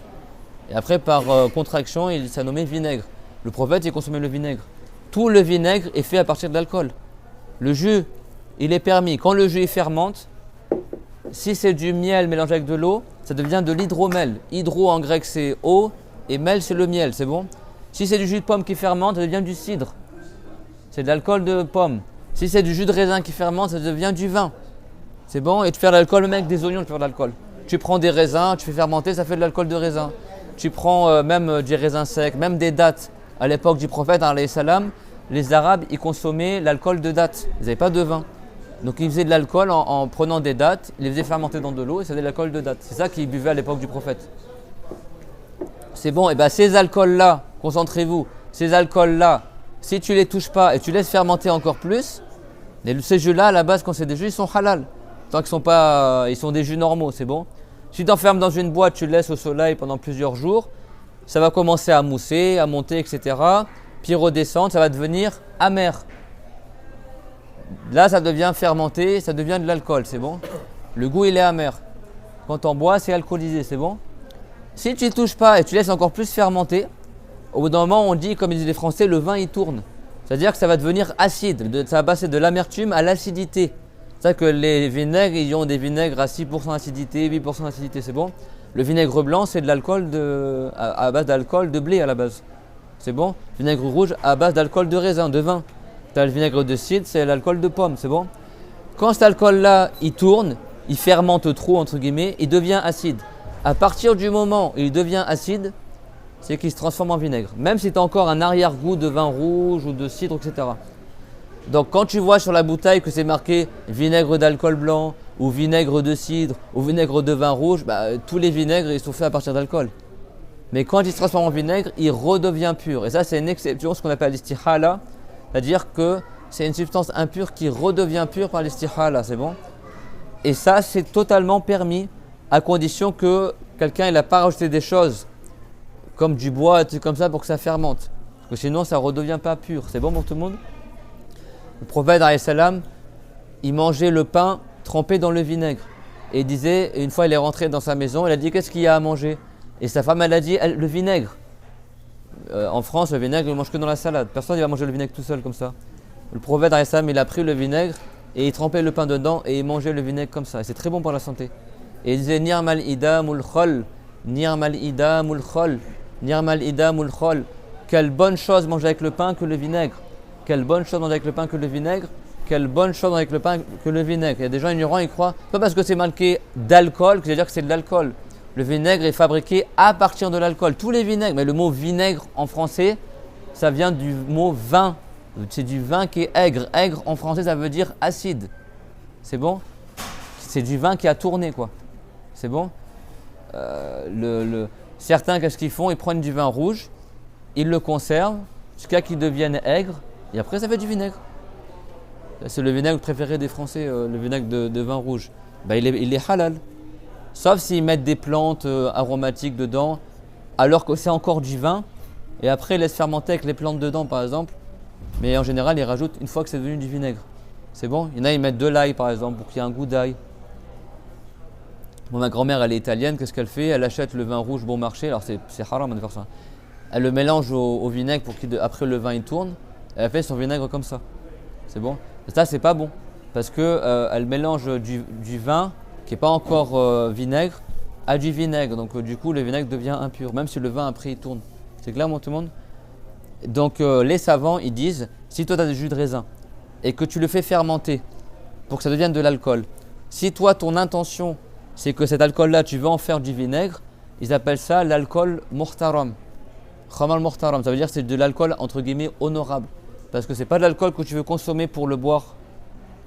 A: Et après, par contraction, il s'est nommé vinaigre. Le prophète, il consommait le vinaigre. Tout le vinaigre est fait à partir de l'alcool. Le jus, il est permis. Quand le jus il fermente, si c'est du miel mélangé avec de l'eau, ça devient de l'hydromel. Hydro en grec c'est eau et mel c'est le miel, c'est bon? Si c'est du jus de pomme qui fermente, ça devient du cidre. C'est de l'alcool de pomme. Si c'est du jus de raisin qui fermente, ça devient du vin. C'est bon? Et tu fais de l'alcool, même avec des oignons, tu fais de l'alcool. Tu prends des raisins, tu fais fermenter, ça fait de l'alcool de raisin. Tu prends même des raisins secs, même des dattes. À l'époque du prophète, alayhi salam, les Arabes, ils consommaient l'alcool de dattes. Ils n'avaient pas de vin. Donc ils faisaient de l'alcool en prenant des dattes, ils les faisaient fermenter dans de l'eau et ça faisait de l'alcool de dattes. C'est ça qu'ils buvaient à l'époque du prophète. C'est bon, et bien ces alcools-là, concentrez-vous, ces alcools-là, si tu les touches pas et tu laisses fermenter encore plus, ces jus-là, à la base, quand c'est des jus, ils sont halal. Tant qu'ils sont pas, ils sont des jus normaux, c'est bon. Si tu t'enfermes dans une boîte, tu le laisses au soleil pendant plusieurs jours, ça va commencer à mousser, à monter, etc. Puis redescendre, ça va devenir amer. Là, ça devient fermenté, ça devient de l'alcool, c'est bon? Le goût, il est amer. Quand on boit, c'est alcoolisé, c'est bon? Si tu ne touches pas et tu laisses encore plus fermenter, au bout d'un moment, on dit, comme disent les Français, le vin, il tourne. C'est-à-dire que ça va devenir acide, ça va passer de l'amertume à l'acidité. C'est ça que les vinaigres, ils ont des vinaigres à 6% d'acidité, 8% d'acidité, c'est bon? Le vinaigre blanc, c'est de l'alcool à base d'alcool de blé à la base. C'est bon? Vinaigre rouge à base d'alcool de raisin, de vin. Tu as le vinaigre de cidre, c'est l'alcool de pomme, c'est bon? Quand cet alcool-là, il tourne, il fermente trop, entre guillemets, il devient acide. À partir du moment où il devient acide, c'est qu'il se transforme en vinaigre. Même si tu as encore un arrière-goût de vin rouge ou de cidre, etc. Donc quand tu vois sur la bouteille que c'est marqué vinaigre d'alcool blanc, ou vinaigre de cidre, ou vinaigre de vin rouge, tous les vinaigres ils sont faits à partir d'alcool. Mais quand il se transforme en vinaigre, il redevient pur. Et ça, c'est une exception, ce qu'on appelle l'istihala. C'est-à-dire que c'est une substance impure qui redevient pure par l'istihala, c'est bon? Et ça, c'est totalement permis, à condition que quelqu'un n'a pas rajouté des choses, comme du bois, des trucs comme ça, pour que ça fermente. Parce que sinon, ça ne redevient pas pur. C'est bon pour tout le monde? Le prophète, alayhi salam, il mangeait le pain trempé dans le vinaigre. Et il disait, une fois il est rentré dans sa maison, il a dit, qu'est-ce qu'il y a à manger? Et sa femme, elle a dit, le vinaigre. En France, le vinaigre, il ne mange que dans la salade. Personne ne va manger le vinaigre tout seul comme ça. Le prophète, alayhi salam, il a pris le vinaigre et il trempait le pain dedans et il mangeait le vinaigre comme ça. Et c'est très bon pour la santé. Et il disait, Ni'mal idamul khol, Ni'mal idamul khol, Ni'mal idamul khol. Quelle bonne chose manger avec le pain que le vinaigre. Quelle bonne chose manger avec le pain que le vinaigre. Quelle bonne chose manger avec le pain que le vinaigre. Il y a des gens ignorants, ils croient, pas parce que c'est marqué d'alcool, que ça veut dire que c'est de l'alcool. Le vinaigre est fabriqué à partir de l'alcool. Tous les vinaigres, mais le mot vinaigre en français, ça vient du mot vin. C'est du vin qui est aigre. Aigre en français, ça veut dire acide. C'est bon? C'est du vin qui a tourné, quoi. C'est bon? Certains, qu'est-ce qu'ils font? Ils prennent du vin rouge, ils le conservent jusqu'à qu'il devienne aigre, et après ça fait du vinaigre. C'est le vinaigre préféré des Français, le vinaigre de vin rouge. Ben, il est halal. Sauf s'ils mettent des plantes aromatiques dedans, alors que c'est encore du vin, et après ils laissent fermenter avec les plantes dedans, par exemple. Mais en général, ils rajoutent une fois que c'est devenu du vinaigre. C'est bon? Il y en a, ils mettent de l'ail, par exemple, pour qu'il y ait un goût d'ail. Bon, ma grand-mère, elle est italienne, qu'est-ce qu'elle fait? Elle achète le vin rouge bon marché, alors c'est haram de faire ça. Elle le mélange au vinaigre pour qu'après le vin il tourne. Elle fait son vinaigre comme ça. C'est bon? Et ça, c'est pas bon. Parce que elle mélange du vin qui n'est pas encore vinaigre à du vinaigre. Donc du coup, le vinaigre devient impur, même si le vin après il tourne. C'est clair, tout le monde? Donc les savants, ils disent, si toi tu as du jus de raisin et que tu le fais fermenter pour que ça devienne de l'alcool, si toi ton intention c'est que cet alcool-là, tu veux en faire du vinaigre, ils appellent ça l'alcool muhtaram. Khamar muhtaram, ça veut dire que c'est de l'alcool entre guillemets honorable. Parce que c'est pas de l'alcool que tu veux consommer pour le boire.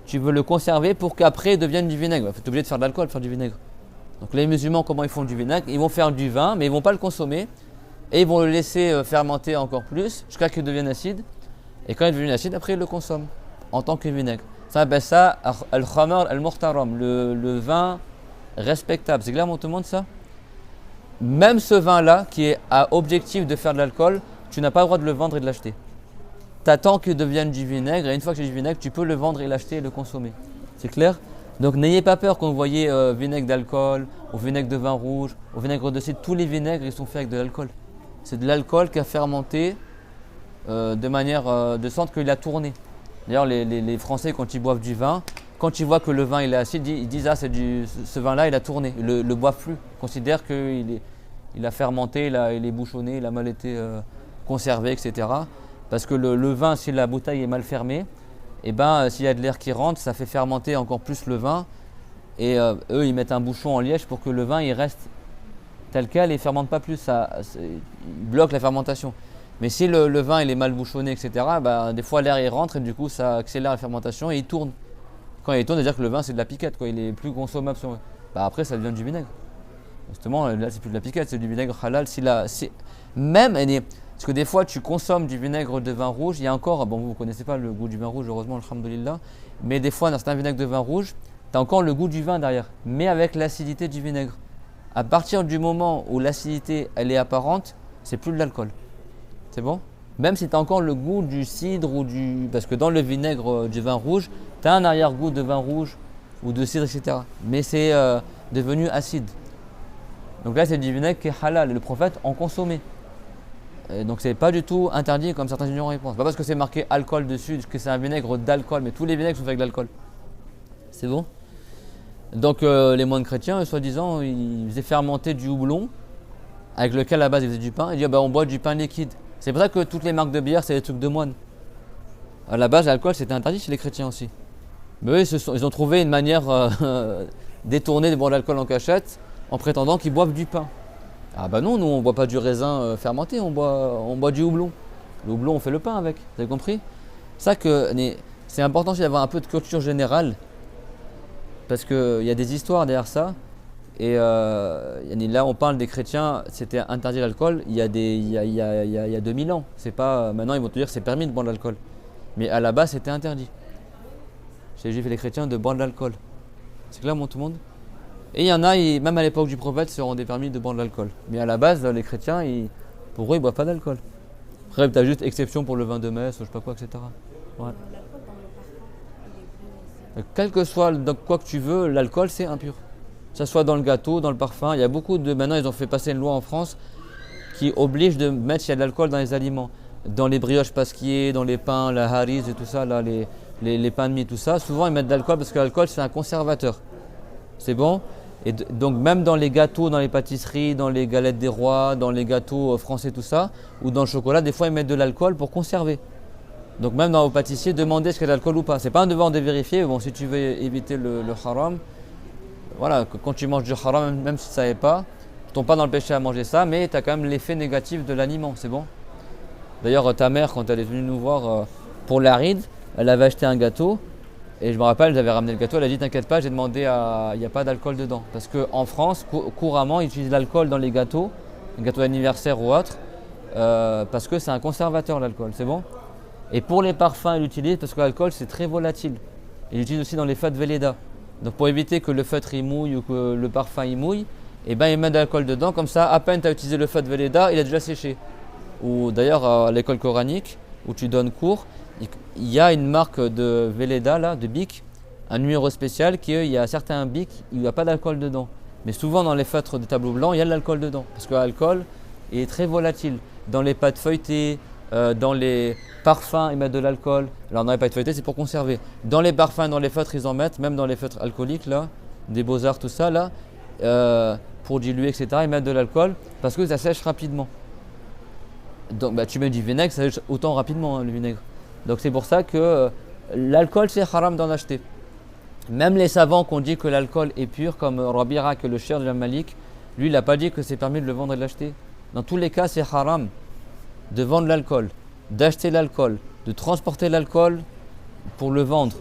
A: Tu veux le conserver pour qu'après il devienne du vinaigre. Tu es obligé de faire de l'alcool pour faire du vinaigre. Donc les musulmans, comment ils font du vinaigre? Ils vont faire du vin, mais ils ne vont pas le consommer. Et ils vont le laisser fermenter encore plus jusqu'à qu'il devienne acide. Et quand il devient acide, après ils le consomment en tant que vinaigre. Ça appelle ça al-khamar al-muhtaram, le vin respectable. C'est clair, tout le monde, ça? Même ce vin-là, qui est à objectif de faire de l'alcool, tu n'as pas le droit de le vendre et de l'acheter. Tu attends qu'il devienne du vinaigre, et une fois que c'est du vinaigre, tu peux le vendre et l'acheter et le consommer. C'est clair? Donc n'ayez pas peur quand vous voyez vinaigre d'alcool, ou vinaigre de vin rouge, ou vinaigre de cidre. Tous les vinaigres, ils sont faits avec de l'alcool. C'est de l'alcool qui a fermenté de manière de sorte qu'il a tourné. D'ailleurs, les Français, quand ils boivent du vin, quand ils voient que le vin il est acide, ils disent, ah, ce vin-là, il a tourné. Ils le boivent plus. Ils considèrent qu'il a fermenté, il est bouchonné, il a mal été conservé, etc. Parce que le vin, si la bouteille est mal fermée, et ben, s'il y a de l'air qui rentre, ça fait fermenter encore plus le vin. Et eux, ils mettent un bouchon en liège pour que le vin il reste tel quel et ne fermente pas plus. Il bloque la fermentation. Mais si le vin il est mal bouchonné, etc., ben, des fois l'air il rentre et du coup ça accélère la fermentation et il tourne. Quand il tourne, c'est-à-dire que le vin c'est de la piquette, quoi. Il est plus consommable. Ben, après ça devient du vinaigre. Justement, là c'est plus de la piquette, c'est du vinaigre halal. Parce que des fois tu consommes du vinaigre de vin rouge, il y a encore, bon vous ne connaissez pas le goût du vin rouge, heureusement, alhamdoulilah, mais des fois dans certains vinaigres de vin rouge, tu as encore le goût du vin derrière, mais avec l'acidité du vinaigre. À partir du moment où l'acidité elle est apparente, c'est plus de l'alcool. C'est bon? Même si tu as encore le goût du cidre ou du. Parce que dans le vinaigre du vin rouge, tu as un arrière-goût de vin rouge ou de cidre, etc. Mais c'est devenu acide. Donc là, c'est du vinaigre qui est halal et le prophète en consommait. Et donc c'est pas du tout interdit comme certains ignorants y pensent. Pas parce que c'est marqué alcool dessus que c'est un vinaigre d'alcool, mais tous les vinaigres sont faits avec de l'alcool. C'est bon? Donc les moines chrétiens, soi-disant, ils faisaient fermenter du houblon avec lequel à la base ils faisaient du pain. Ils disaient on boit du pain liquide. C'est pour ça que toutes les marques de bière, c'est des trucs de moines. À la base, l'alcool c'était interdit chez les chrétiens aussi. Mais eux, ils ont trouvé une manière détournée de boire de l'alcool en cachette en prétendant qu'ils boivent du pain. Ah bah non, nous on boit pas du raisin fermenté, on boit du houblon. Le houblon, on fait le pain avec, vous avez compris? C'est ça que c'est important aussi d'avoir un peu de culture générale parce qu'il y a des histoires derrière ça. Et là, on parle des chrétiens, c'était interdit l'alcool il y a 2000 ans. C'est pas, maintenant, ils vont te dire que c'est permis de boire de l'alcool. Mais à la base, c'était interdit. Chez les juifs et les chrétiens de boire de l'alcool. C'est clair, tout le monde? Et il y en a, même à l'époque du prophète, se rendaient permis de boire de l'alcool. Mais à la base, les chrétiens, pour eux, ils ne boivent pas d'alcool. Après, tu as juste exception pour le vin de messe, ou je sais pas quoi, etc. Ouais. Quel que soit quoi que tu veux, l'alcool, c'est impur. Que ce soit dans le gâteau, dans le parfum. Il y a beaucoup de. Maintenant, ils ont fait passer une loi en France qui oblige de mettre s'il y a de l'alcool dans les aliments. Dans les brioches pasquiers, dans les pains, la haris et tout ça, là, les pains de mie, tout ça. Souvent, ils mettent de l'alcool parce que l'alcool, c'est un conservateur. C'est bon? Et donc même dans les gâteaux, dans les pâtisseries, dans les galettes des rois, dans les gâteaux français, tout ça, ou dans le chocolat, des fois ils mettent de l'alcool pour conserver. Donc même dans vos pâtissiers, demandez est-ce qu'il y a de l'alcool ou pas. C'est pas un devoir de vérifier, mais bon, si tu veux éviter le haram, voilà, quand tu manges du haram, même si tu ne savais pas, tu ne tombes pas dans le péché à manger ça, mais tu as quand même l'effet négatif de l'aliment, c'est bon? D'ailleurs, ta mère, quand elle est venue nous voir pour l'Aride, elle avait acheté un gâteau. Et je me rappelle, j'avais ramené le gâteau, elle a dit t'inquiète pas, j'ai demandé il n'y a pas d'alcool dedans. Parce qu'en France, couramment, ils utilisent l'alcool dans les gâteaux d'anniversaire ou autre, parce que c'est un conservateur l'alcool, c'est bon? Et pour les parfums, ils l'utilisent parce que l'alcool c'est très volatile. Ils l'utilisent aussi dans les feutres Velleda. Donc pour éviter que le feutre il mouille ou que le parfum il mouille, et ben ils mettent de l'alcool dedans, comme ça à peine tu as utilisé le feutre Velleda, il a déjà séché. Ou d'ailleurs à l'école coranique, où tu donnes cours, il y a une marque de Velleda, là, de bic, un numéro spécial il y a certains bics, il n'y a pas d'alcool dedans. Mais souvent dans les feutres de tableau blanc, il y a de l'alcool dedans. Parce que l'alcool est très volatile. Dans les pâtes feuilletées, dans les parfums, ils mettent de l'alcool. Alors dans les pâtes feuilletées, c'est pour conserver. Dans les parfums, dans les feutres, ils en mettent, même dans les feutres alcooliques, là, des beaux-arts, tout ça, là, pour diluer, etc., ils mettent de l'alcool parce que ça sèche rapidement. Donc tu mets du vinaigre, ça sèche autant rapidement, hein, le vinaigre. Donc c'est pour ça que l'alcool c'est haram d'en acheter. Même les savants qui ont dit que l'alcool est pur, comme Rabira, que le cher de la Malik, lui il n'a pas dit que c'est permis de le vendre et de l'acheter. Dans tous les cas c'est haram de vendre l'alcool, d'acheter l'alcool, de transporter l'alcool pour le vendre,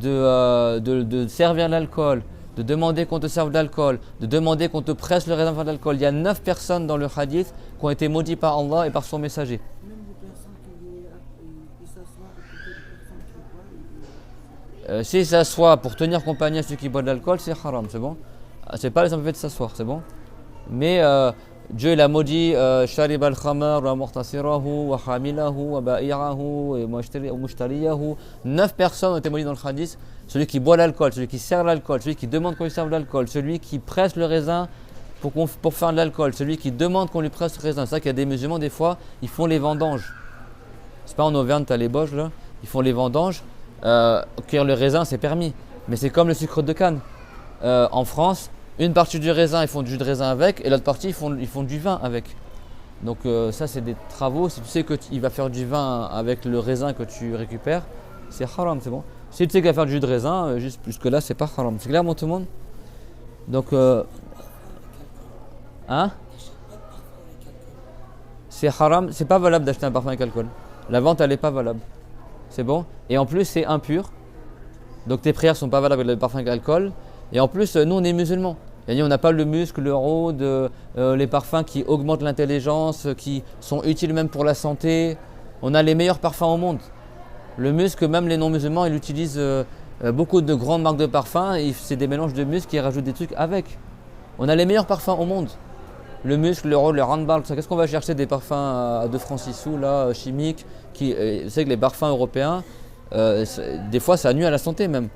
A: de servir l'alcool, de demander qu'on te serve de l'alcool, de demander qu'on te presse le raisin de l'alcool. Il y a 9 personnes dans le hadith qui ont été maudites par Allah et par son messager. S'il s'assoit pour tenir compagnie à ceux qui boivent de l'alcool, c'est haram, c'est bon? C'est pas les empêcher de s'asseoir, c'est bon? Mais Dieu il a maudit Sharib al-Khamar wa Muhtasirahu wa Hamilahu wa Ba'irahu wa Mushtariyahu. 9 personnes ont été maudites dans le hadith. Celui qui boit l'alcool, celui qui sert l'alcool, celui qui demande qu'on lui serve de l'alcool, celui qui presse le raisin pour faire de l'alcool, celui qui demande qu'on lui presse le raisin. C'est ça qu'il y a des musulmans, des fois, ils font les vendanges. C'est pas en Auvergne, tu as les Boches là, ils font les vendanges. Cueillir le raisin c'est permis, mais c'est comme le sucre de canne. En France, une partie du raisin ils font du jus de raisin avec, et l'autre partie ils font du vin avec. Donc ça c'est des travaux. Si tu sais qu'il va faire du vin avec le raisin que tu récupères, c'est haram, c'est bon. Si tu sais qu'il va faire du jus de raisin, jusque là c'est pas haram. C'est clair, tout le monde? Donc c'est haram, c'est pas valable d'acheter un parfum avec alcool. La vente elle est pas valable. C'est bon? Et en plus, c'est impur. Donc tes prières ne sont pas valables avec le parfum avec l'alcool. Et en plus, nous, on est musulmans. On n'a pas le muscle, le rôde, les parfums qui augmentent l'intelligence, qui sont utiles même pour la santé. On a les meilleurs parfums au monde. Le muscle, même les non-musulmans, ils utilisent beaucoup de grandes marques de parfums. C'est des mélanges de muscles qui rajoutent des trucs avec. On a les meilleurs parfums au monde. Le muscle, le rôle, le handball, qu'est-ce qu'on va chercher des parfums à 2 francs 6 sous, là, chimiques je sais que les parfums européens, des fois ça nuit à la santé même.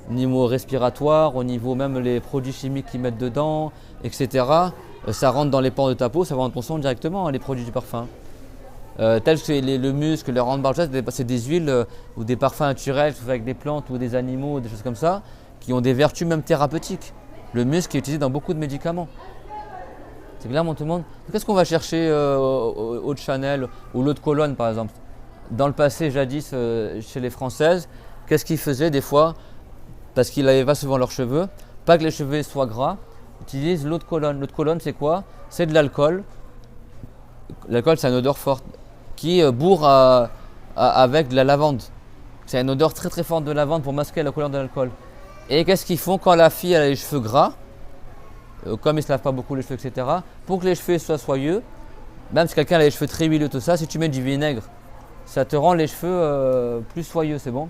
A: Au niveau respiratoire, au niveau même les produits chimiques qu'ils mettent dedans, etc. Ça rentre dans les pores de ta peau, ça va dans ton sang directement, hein, les produits du parfum. Tels que le muscle, le handball, c'est des huiles ou des parfums naturels, soit avec des plantes ou des animaux, des choses comme ça, qui ont des vertus même thérapeutiques. Le muscle est utilisé dans beaucoup de médicaments. C'est clair, tout le monde? Qu'est-ce qu'on va chercher eau de Chanel ou l'eau de Cologne par exemple? Dans le passé, jadis, chez les Françaises, qu'est-ce qu'ils faisaient des fois? Parce qu'ils n'avaient pas souvent leurs cheveux, pas que les cheveux soient gras, ils utilisent l'eau de Cologne. L'eau de Cologne, c'est quoi? C'est de l'alcool. L'alcool, c'est une odeur forte qui bourre avec de la lavande. C'est une odeur très très forte de lavande pour masquer la couleur de l'alcool. Et qu'est-ce qu'ils font quand la fille a les cheveux gras? Comme ils ne se lavent pas beaucoup les cheveux, etc., pour que les cheveux soient soyeux, même si quelqu'un a les cheveux très huileux, tout ça, si tu mets du vinaigre, ça te rend les cheveux plus soyeux, c'est bon.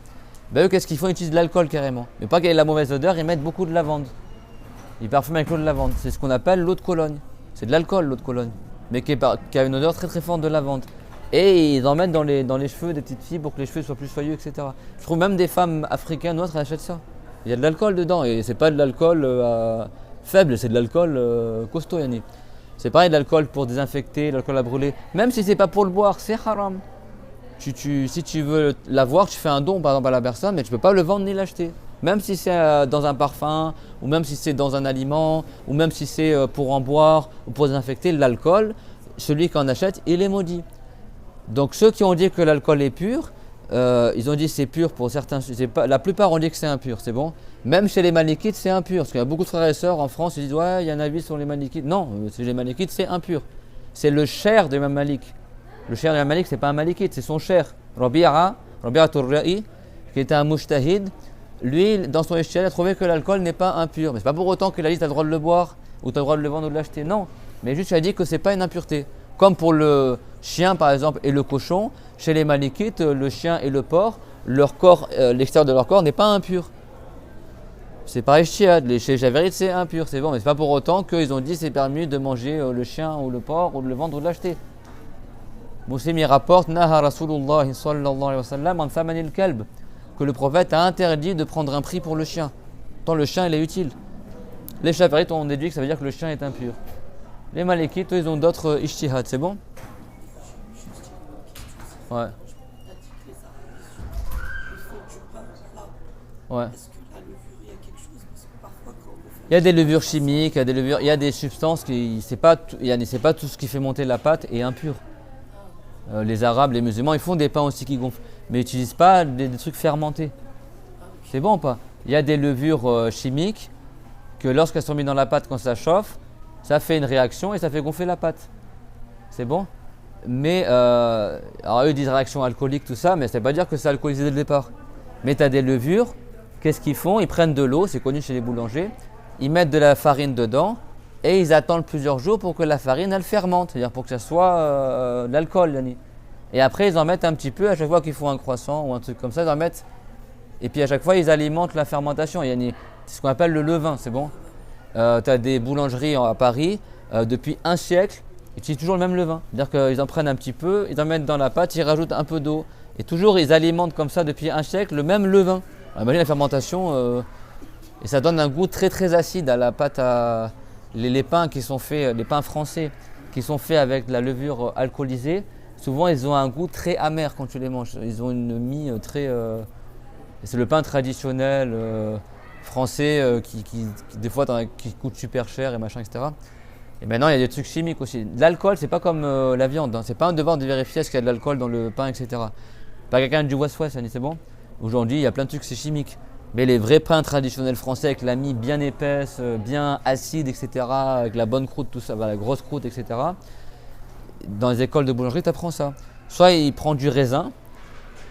A: Ben eux, qu'est-ce qu'ils font? Ils utilisent de l'alcool carrément. Mais pas qu'il y ait la mauvaise odeur, ils mettent beaucoup de lavande. Ils parfument avec l'eau de lavande. C'est ce qu'on appelle l'eau de Cologne. C'est de l'alcool, l'eau de Cologne. Mais qui a une odeur très très forte de lavande. Et ils en mettent dans les cheveux des petites filles pour que les cheveux soient plus soyeux, etc. Je trouve même des femmes africaines ou autres achètent ça. Il y a de l'alcool dedans et c'est pas de l'alcool faible, c'est de l'alcool costaud, Yannick. C'est pareil de l'alcool pour désinfecter, l'alcool à brûler. Même si c'est pas pour le boire, c'est haram. Si tu veux l'avoir, tu fais un don par exemple à la personne, mais tu peux pas le vendre ni l'acheter. Même si c'est dans un parfum, ou même si c'est dans un aliment, ou même si c'est pour en boire, ou pour désinfecter, l'alcool, celui qui en achète, il est maudit. Donc ceux qui ont dit que l'alcool est pur, ils ont dit c'est pur pour certains, la plupart ont dit que c'est impur, c'est bon. Même chez les malikites, c'est impur, parce qu'il y a beaucoup de frères et sœurs en France, ils disent ouais, il y a un avis sur les malikites. Non, chez les malikites, c'est impur. C'est le cher de Imam Malik. Le cher de Imam Malik, c'est pas un malikite, c'est son cher. Rabi'atul Ra'i, qui était un mujtahid, lui, dans son ijtihad, il a trouvé que l'alcool n'est pas impur. Mais c'est pas pour autant qu'il a dit tu as le droit de le boire, ou tu as le droit de le vendre ou de l'acheter. Non, mais juste il a dit que c'est pas une impureté. Comme pour le chien par exemple et le cochon, chez les malikites, le chien et le porc, leur corps, l'extérieur de leur corps n'est pas impur. C'est pareil ijtihad, chez les Javérites c'est impur, c'est bon, mais c'est pas pour autant qu'ils ont dit c'est permis de manger le chien ou le porc ou de le vendre ou de l'acheter. Muslim y rapporte Naha Rasulullah sallallahu alayhi wa sallam an thamanil kalb, que le prophète a interdit de prendre un prix pour le chien, tant le chien il est utile. Les Javérites ont déduit que ça veut dire que le chien est impur. Les Malikites, ils ont d'autres ijtihad, c'est bon? Ouais. Ouais. Il y a des levures chimiques, il y a des substances qui, c'est pas tout ce qui fait monter la pâte est impur. Les Arabes, les musulmans, ils font des pains aussi qui gonflent, mais ils n'utilisent pas des trucs fermentés. C'est bon ou pas? Il y a des levures chimiques que lorsqu'elles sont mises dans la pâte quand ça chauffe, ça fait une réaction et ça fait gonfler la pâte. C'est bon? Mais, alors eux disent réaction alcoolique, tout ça, mais ça ne veut pas dire que c'est alcoolisé dès le départ. Mais tu as des levures, qu'est-ce qu'ils font? Ils prennent de l'eau, c'est connu chez les boulangers, ils mettent de la farine dedans et ils attendent plusieurs jours pour que la farine elle fermente, c'est-à-dire pour que ça soit de l'alcool, Yanni. Et après ils en mettent un petit peu à chaque fois qu'ils font un croissant ou un truc comme ça, ils en mettent. Et puis à chaque fois ils alimentent la fermentation, Yanni. C'est ce qu'on appelle le levain, c'est bon? Tu as des boulangeries à Paris, depuis un siècle, ils utilisent toujours le même levain. C'est-à-dire qu'ils en prennent un petit peu, ils en mettent dans la pâte, ils rajoutent un peu d'eau. Et toujours ils alimentent comme ça depuis un siècle le même levain. Alors, imagine la fermentation, et ça donne un goût très très acide à la pâte à. Les pains qui sont faits, les pains français qui sont faits avec de la levure alcoolisée, souvent ils ont un goût très amer quand tu les manges. Ils ont une mie très. C'est le pain traditionnel français qui des fois qui coûte super cher et machin, etc. Et maintenant il y a des trucs chimiques aussi. L'alcool, c'est pas comme la viande, hein. C'est pas un devoir de vérifier est-ce qu'il y a de l'alcool dans le pain, etc. Pas quelqu'un du West-West, c'est bon? Aujourd'hui il y a plein de trucs, c'est chimique. Mais les vrais pains traditionnels français avec la mie bien épaisse, bien acide, etc., avec la bonne croûte, tout ça, la grosse croûte, etc., dans les écoles de boulangerie, tu apprends ça. Soit ils prennent du raisin,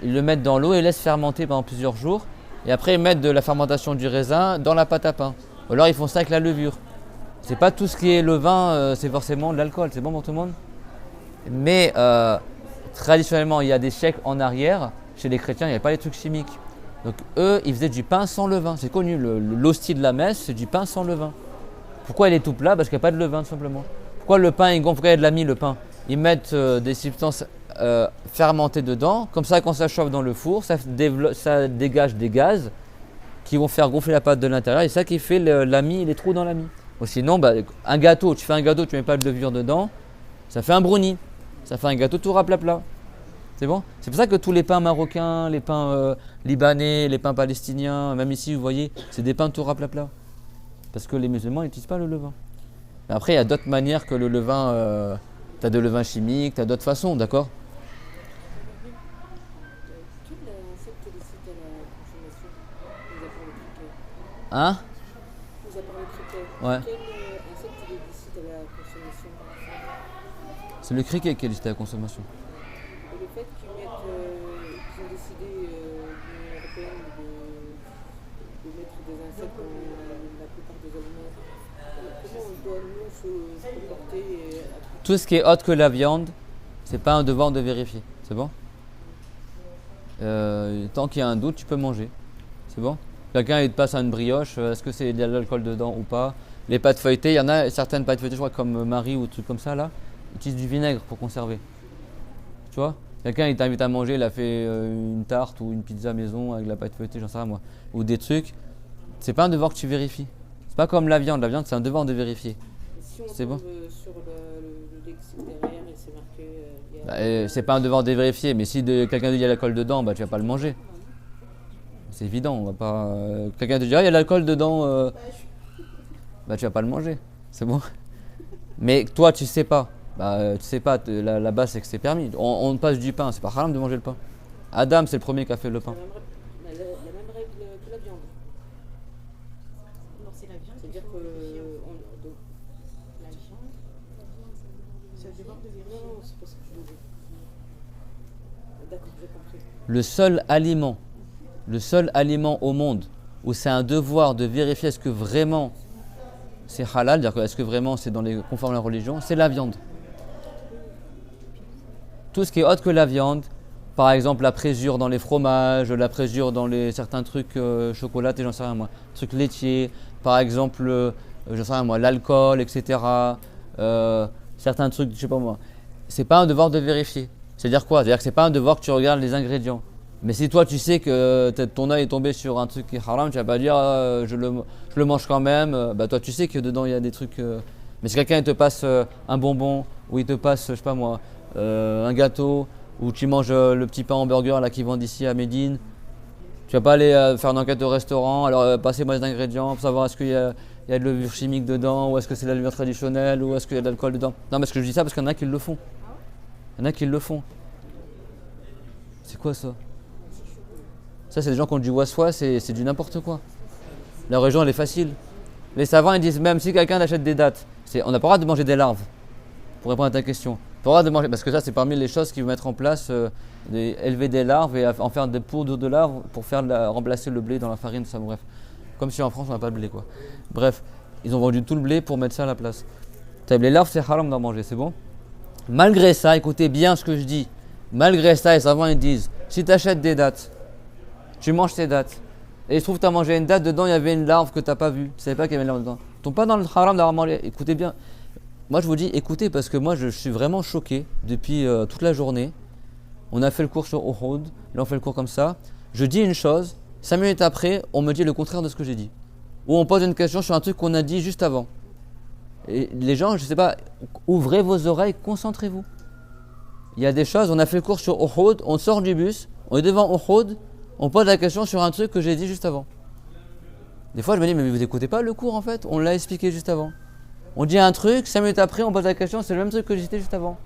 A: ils le mettent dans l'eau et laissent fermenter pendant plusieurs jours, et après ils mettent de la fermentation du raisin dans la pâte à pain. Ou alors ils font ça avec la levure. C'est pas tout ce qui est levain, c'est forcément de l'alcool, c'est bon pour tout le monde? Mais traditionnellement, il y a des siècles en arrière, chez les chrétiens, il n'y avait pas les trucs chimiques. Donc eux, ils faisaient du pain sans levain. C'est connu, l'hostie de la messe, c'est du pain sans levain. Pourquoi il est tout plat? Parce qu'il n'y a pas de levain, tout simplement. Pourquoi le pain, il gonfle? Pourquoi il y a de la mie, le pain? Ils mettent des substances fermentées dedans. Comme ça, quand ça chauffe dans le four, ça dégage des gaz qui vont faire gonfler la pâte de l'intérieur. Et c'est ça qui fait la mie, les trous dans la mie. Ou sinon, un gâteau, tu fais un gâteau, tu ne mets pas de levure dedans, ça fait un brownie. Ça fait un gâteau tout raplat. C'est bon? C'est pour ça que tous les pains marocains, les pains libanais, les pains palestiniens, même ici, vous voyez, c'est des pains tout raplat. Parce que les musulmans n'utilisent pas le levain. Mais après, il y a d'autres manières que le levain. Tu as de levain chimique, tu as d'autres façons, d'accord?
B: Quel insecte décide à la consommation, mis à part le criquet?
A: Hein?
B: Mis à part le criquet.
A: Ouais.
B: Quel insecte décide à la consommation?
A: C'est le criquet qui est listé à la consommation.
B: Et le fait qu'ils ont décidé, l'Union européenne, de mettre des insectes dans la plupart des aliments, comment on doit nous se comporter
A: Tout ce qui est autre que la viande, c'est pas un devoir de vérifier. C'est bon? Tant qu'il y a un doute, tu peux manger. C'est bon? Quelqu'un il te passe une brioche, est-ce que c'est il y a de l'alcool dedans ou pas? Les pâtes feuilletées, il y en a certaines pâtes feuilletées, je crois comme Marie ou trucs comme ça là, utilisent du vinaigre pour conserver. Tu vois? Quelqu'un il t'invite à manger, il a fait une tarte ou une pizza maison avec la pâte feuilletée, j'en sais rien moi. Ou des trucs. C'est pas un devoir que tu vérifies. C'est pas comme la viande c'est un devoir de vérifier.
B: Et si on
A: C'est bon?
B: tombe sur le lexique derrière et c'est marqué, il y a-
A: C'est pas un devoir de vérifier, mais si quelqu'un te dit il y a l'alcool dedans, bah tu vas pas le manger. C'est évident, on va pas. Quelqu'un te dit ah, il y a de l'alcool dedans, bah tu vas pas le manger. C'est bon. Mais toi tu sais pas. Tu sais pas, la base c'est que c'est permis. On passe du pain, c'est pas haram de manger le pain. Adam c'est le premier qui a fait le pain.
B: la même règle que la viande.
C: Non, c'est la viande.
B: C'est-à-dire que
C: La viande, ça demande de vérifier.
B: non, c'est pas ce que je veux dire. D'accord, j'ai compris.
A: Le seul aliment au monde où c'est un devoir de vérifier est-ce que vraiment c'est halal, c'est-à-dire que est-ce que vraiment c'est conforme à la religion, c'est la viande. Tout ce qui est autre que la viande, par exemple la présure dans les fromages, la présure dans certains trucs chocolatés, j'en sais rien moi, trucs laitiers, par exemple, j'en sais rien moi, l'alcool, etc. Certains trucs, je sais pas moi. C'est pas un devoir de vérifier. C'est-à-dire quoi? C'est-à-dire que c'est pas un devoir que tu regardes les ingrédients. Mais si toi tu sais que ton œil est tombé sur un truc qui est haram, tu vas pas dire je le mange quand même. Toi tu sais que dedans il y a des trucs. Mais si quelqu'un il te passe un bonbon ou il te passe, je sais pas moi, un gâteau ou tu manges le petit pain hamburger là qu'ils vendent ici à Médine, tu vas pas aller faire une enquête au restaurant. Alors passez-moi les ingrédients pour savoir est-ce qu'il y a de la levure chimique dedans ou est-ce que c'est de la levure traditionnelle ou est-ce qu'il y a de l'alcool dedans. Non, parce que je dis ça parce qu'il y en a qui le font. Il y en a qui le font. C'est quoi ça? Ça, c'est des gens qui ont du waswas, c'est du n'importe quoi. La religion, elle est facile. Les savants, ils disent même si quelqu'un achète des dattes, on n'a pas le droit de manger des larves. Pour répondre à ta question. On n'a pas le droit de manger, parce que ça, c'est parmi les choses qu'ils vont mettre en place, élever des larves et en faire des poudres de larves pour remplacer le blé dans la farine, ça, bref. Comme si en France, on n'a pas de blé, quoi. Bref, ils ont vendu tout le blé pour mettre ça à la place. Les larves, c'est haram d'en manger, c'est bon? Malgré ça, écoutez bien ce que je dis. Malgré ça, les savants, ils disent si tu achètes des dattes, tu manges tes dattes. Et il se trouve que tu as mangé une date, dedans il y avait une larve que tu n'as pas vue. Tu ne savais pas qu'il y avait une larve dedans. Tu tombes pas dans le haram d'avoir mangé. Écoutez bien. Moi je vous dis écoutez parce que moi je suis vraiment choqué depuis toute la journée. On a fait le cours sur Uhud. Là on fait le cours comme ça. Je dis une chose. 5 minutes après, on me dit le contraire de ce que j'ai dit. Ou on pose une question sur un truc qu'on a dit juste avant. Et les gens, je ne sais pas, ouvrez vos oreilles, concentrez-vous. Il y a des choses, on a fait le cours sur Uhud, on sort du bus, on est devant Uhud. On pose la question sur un truc que j'ai dit juste avant. Des fois, je me dis, mais vous n'écoutez pas le cours en fait? On l'a expliqué juste avant. On dit un truc, 5 minutes après, on pose la question, c'est le même truc que j'ai dit juste avant.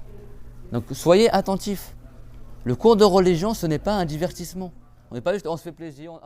A: Donc, soyez attentifs. Le cours de religion, ce n'est pas un divertissement. On n'est pas juste, on se fait plaisir.